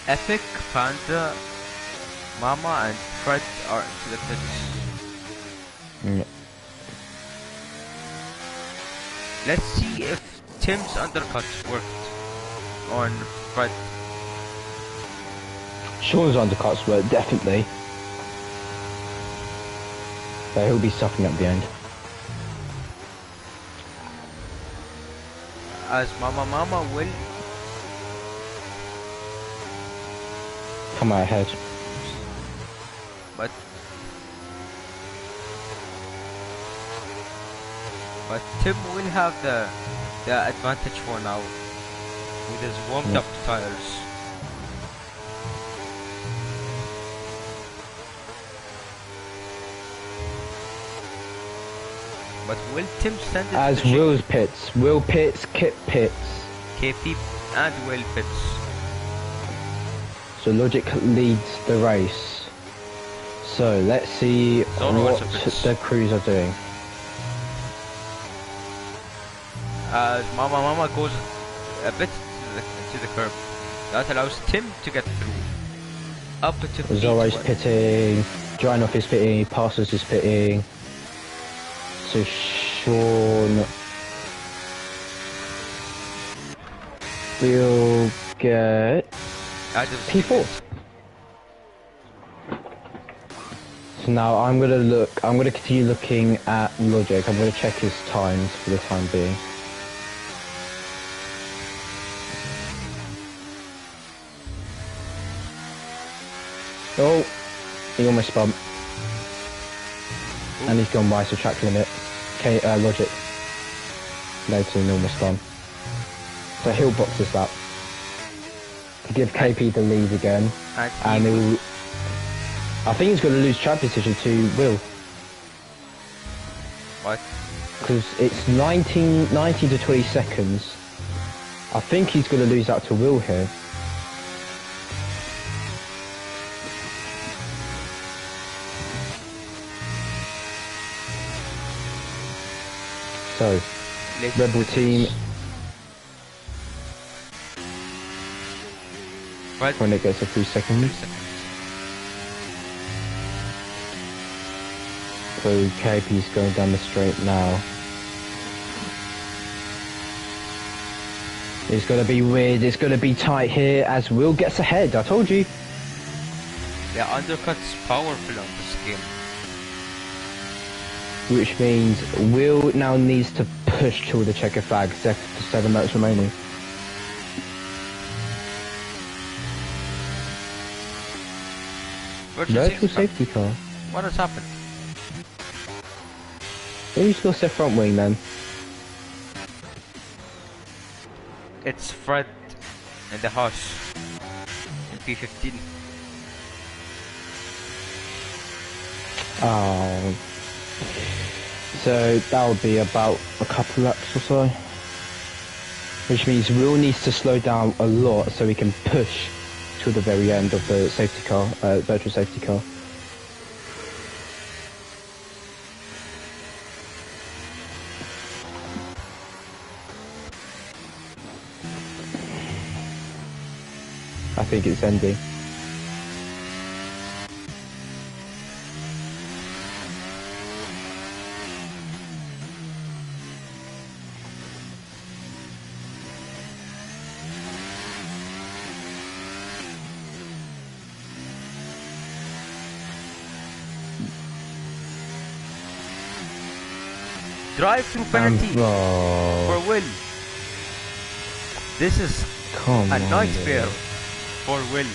Epic, Panda, Mama and Fred are into the pits. Yeah. Let's see if Tim's undercuts worked on Fred. Sean's undercuts work, definitely. But he'll be suffering at the end. As Mama will Come out ahead. but Tim will have the advantage for now with his warmed up tires. But will Tim send it As to the Will's pits. Will pits, Kip pits. KP and Will pits? So Logic leads the race. So let's see Zone what also pits. the crews are doing. As Mama goes a bit to the curb. That allows Tim to get through. Up to Zorro's P12. pitting, Drinoff is pitting, Passos is pitting. So Sean will get P4. So now I'm gonna continue looking at Logic. I'm gonna check his times for the time being. Oh, he almost spun. And he's gone by, so track limit. Okay, Logic. No to normal spun. So he'll box this up. To give KP the lead again. And And he'll... I think he's going to lose track position to Will. What? Because it's 19 to 20 seconds. I think he's going to lose out to Will here. So, Rebel team. What? When it gets to 3 seconds. So KP's going down the straight now. It's going to be weird, it's going to be tight here as Will gets ahead, I told you. Yeah, undercut's powerful on this game. Which means Will now needs to push till the checker flag, 7 laps remaining. Virtual safety car. What has happened? Who's lost their front wing then? It's Fred in the house in P15. Oh. So that would be about a couple laps or so. Which means Will needs to slow down a lot so he can push to the very end of the safety car, virtual safety car. I think it's ending. Drive-through penalty for Will. This is a nightmare for Will.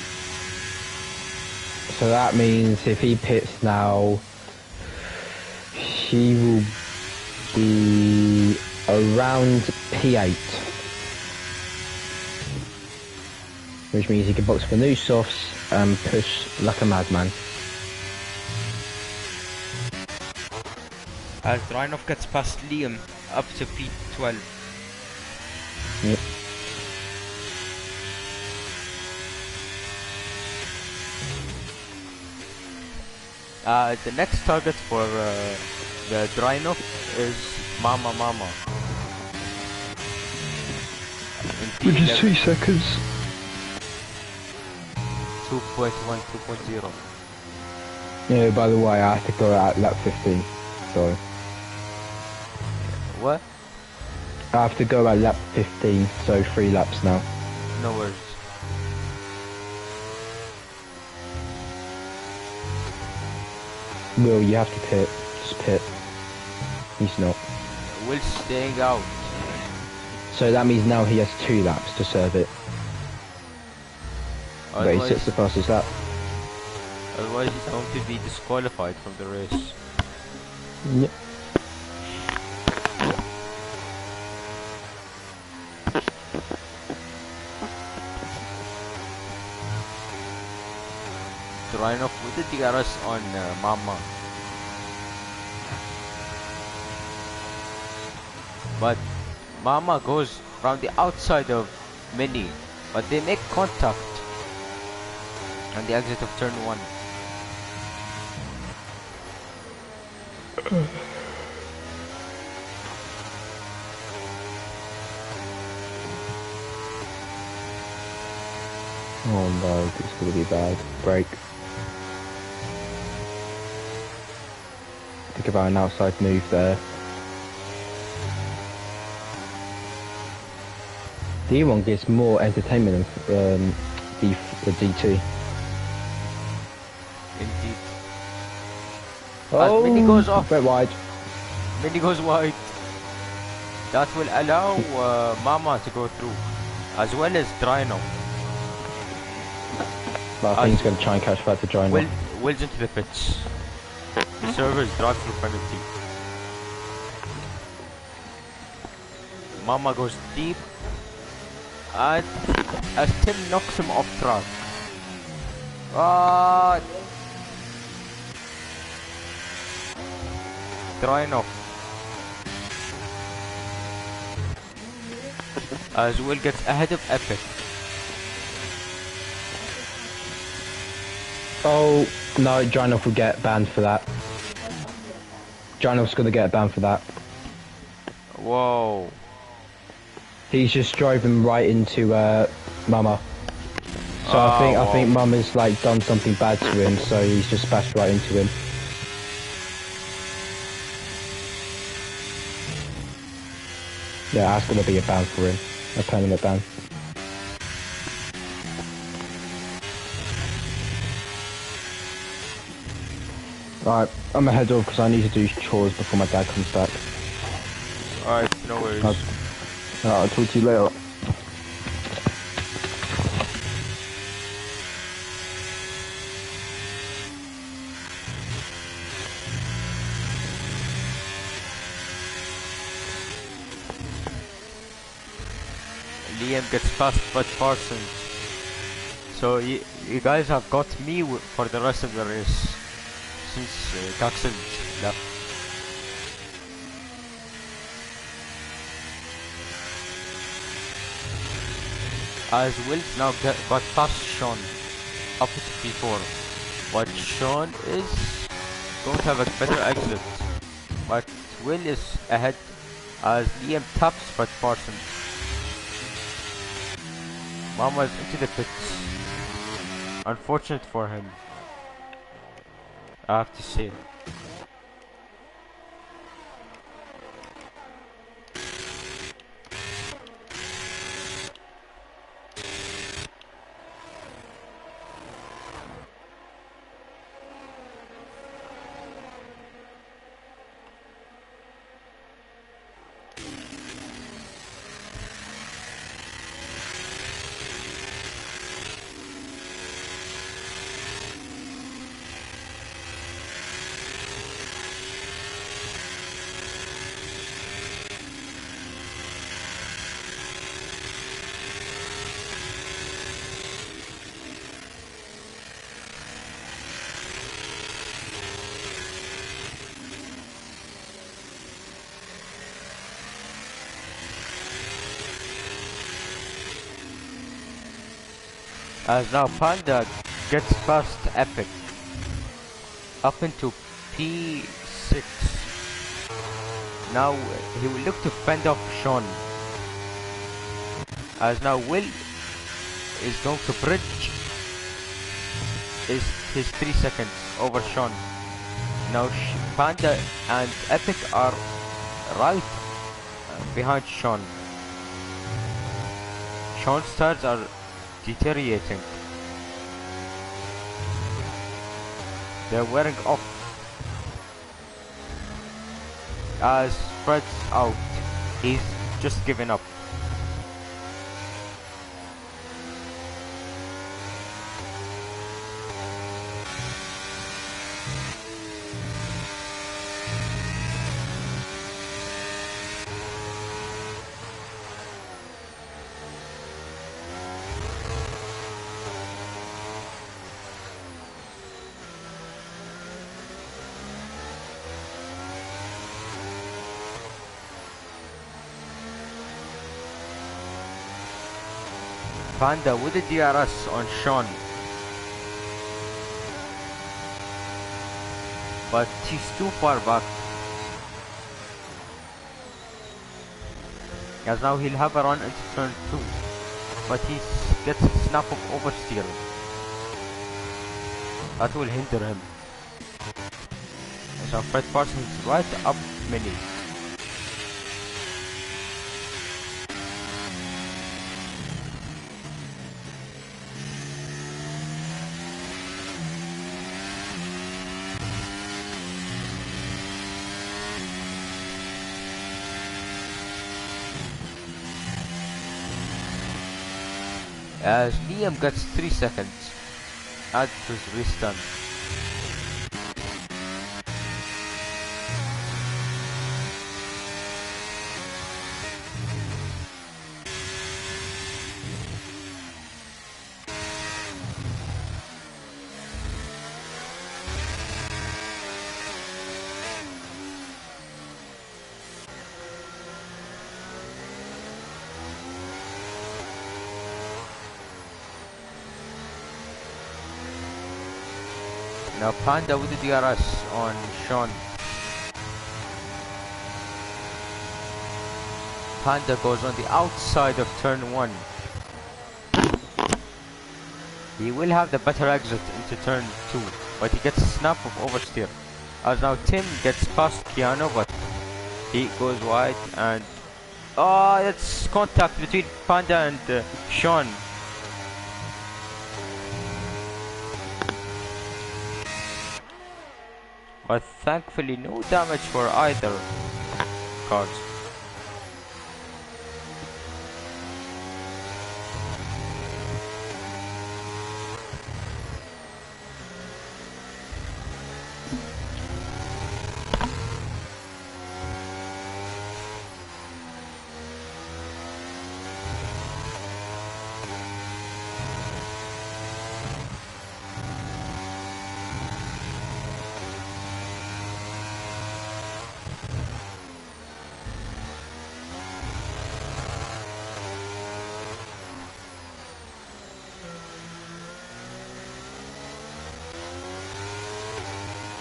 So that means if he pits now, he will be around P8. Which means he can box for new softs and push like a madman. As Reinhoff gets past Liam up to P12. Yep. The next target for the Reinhoff is Mama. Which is 2 seconds. 2.1, 2.0. Yeah, by the way, I have to go at lap 15. Sorry. What? I have to go at lap 15, so 3 laps now. No worries. Will, you have to pit. Just pit. He's not. Will's staying out. So that means now he has 2 laps to serve it. But he sits the fastest lap. Otherwise he's going to be disqualified from the race. Yep. Reinhoff with the DRS on Mama. But Mama goes from the outside of Mini, but they make contact on the exit of turn 1. Oh no, it's gonna be bad. Break. Think about an outside move there. D1 gives more entertainment than the D2. Indeed. Oh, as Mini goes off. Bit wide. Mini goes wide. That will allow Mama to go through, as well as Drino. But I think he's going to try and catch that to Drino. Will's into the pits. The servers drive through penalty. Mama goes deep, and as Tim knocks him off track. drying off. As Will gets ahead of Epic. Oh, no, Drynov will get banned for that. Drynov's gonna get banned for that. Whoa. He's just driving right into Mama. So I think Mama's like done something bad to him, so he's just bashed right into him. Yeah, that's gonna be a ban for him. A permanent ban. Alright, I'm gonna head off because I need to do chores before my dad comes back. Alright, no worries. I'll talk to you later. Liam gets past Bud Parsons. So you guys have got me for the rest of the race. Since Gaxel left. As Will's now got past Sean up to P4. But Sean is going to have a better exit. But Will is ahead as Liam taps Bud Parsons. Mama's into the pits. Unfortunate for him, I have to say. As now Panda gets past Epic up into P6. Now he will look to fend off Sean. As now Will is going to bridge his 3 seconds over Sean. Now Panda and Epic are right behind Sean. Sean's tires are deteriorating. They're wearing off. As Fred's out, he's just given up. Panda with the DRS on Sean. But he's too far back. As now he'll have a run into turn 2. But he gets a snap of oversteer. That will hinder him. So Fred Parsons right up Mini. As Liam gets 3 seconds, add to his restart. Now Panda with the DRS on Sean. Panda goes on the outside of turn 1. He will have the better exit into turn 2, but he gets a snap of oversteer. As now Tim gets past Keanu, but he goes wide and... Oh, it's contact between Panda and Sean. But thankfully no damage for either cars.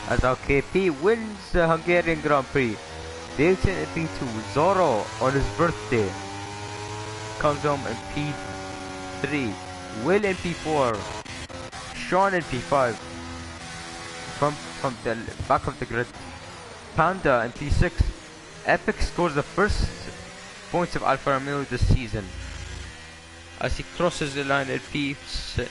As our KP wins the Hungarian Grand Prix. Dayton in P2, Zorro on his birthday comes home in P3, Will in P4, Sean in P5 from the back of the grid, Panda in P6. Epic scores the first points of Alfa Romeo this season as he crosses the line in P6.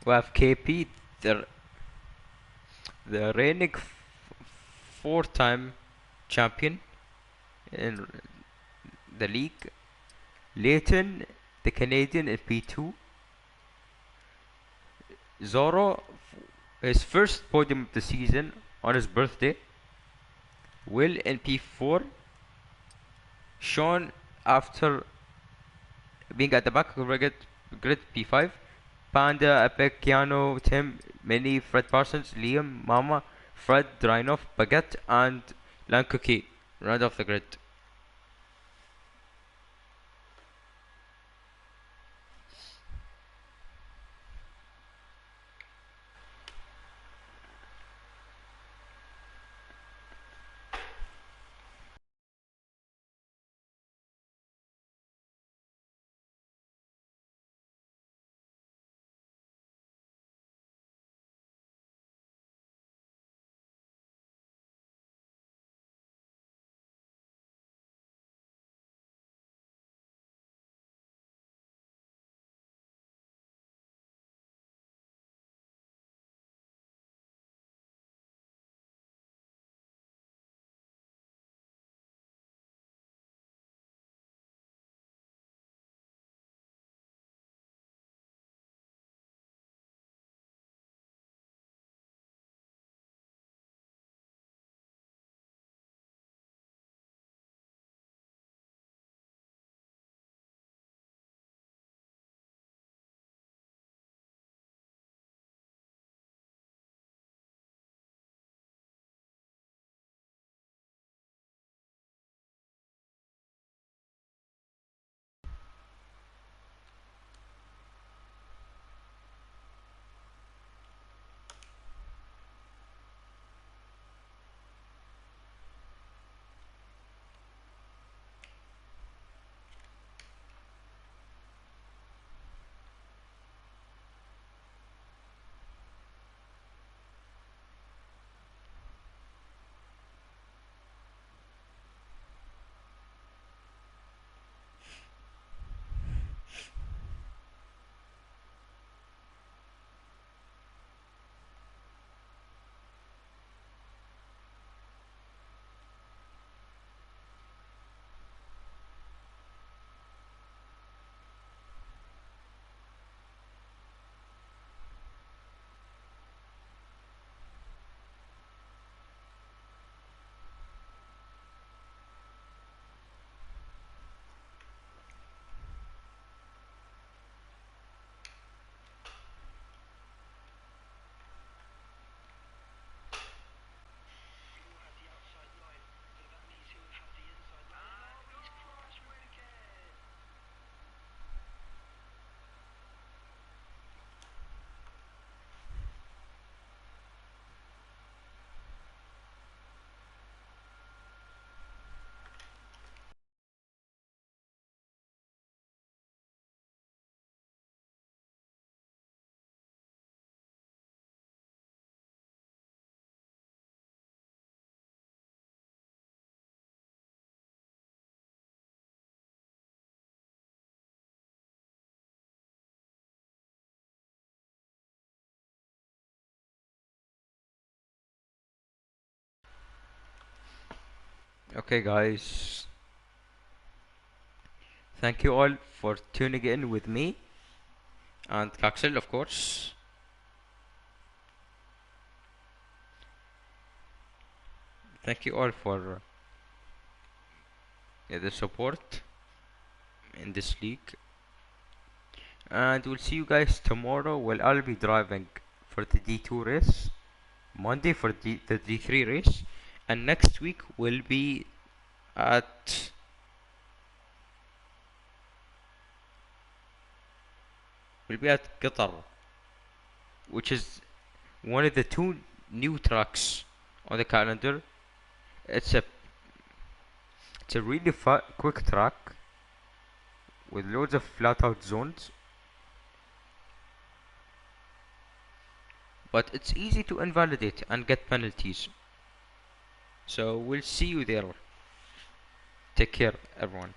We have KP, the reigning 4-time champion in the league. Leighton, the Canadian, in P2. Zorro, his first podium of the season on his birthday. Will in P4. Sean, after being at the back of the grid P5. Panda, Epic, Keanu, Tim, Minnie, Fred Parsons, Liam, Mama, Fred, Drainov, Baguette, and Lankuki round off the grid. Okay, guys. Thank you all for tuning in with me and Axel, of course. Thank you all for the support in this league. And we'll see you guys tomorrow. Well, I'll be driving for the D2 race. Monday for the D3 race. And next week at we'll be at Qatar, which is one of the two new tracks on the calendar. It's a it's a really quick track with loads of flat out zones, but it's easy to invalidate and get penalties. So we'll see you there. Take care, everyone.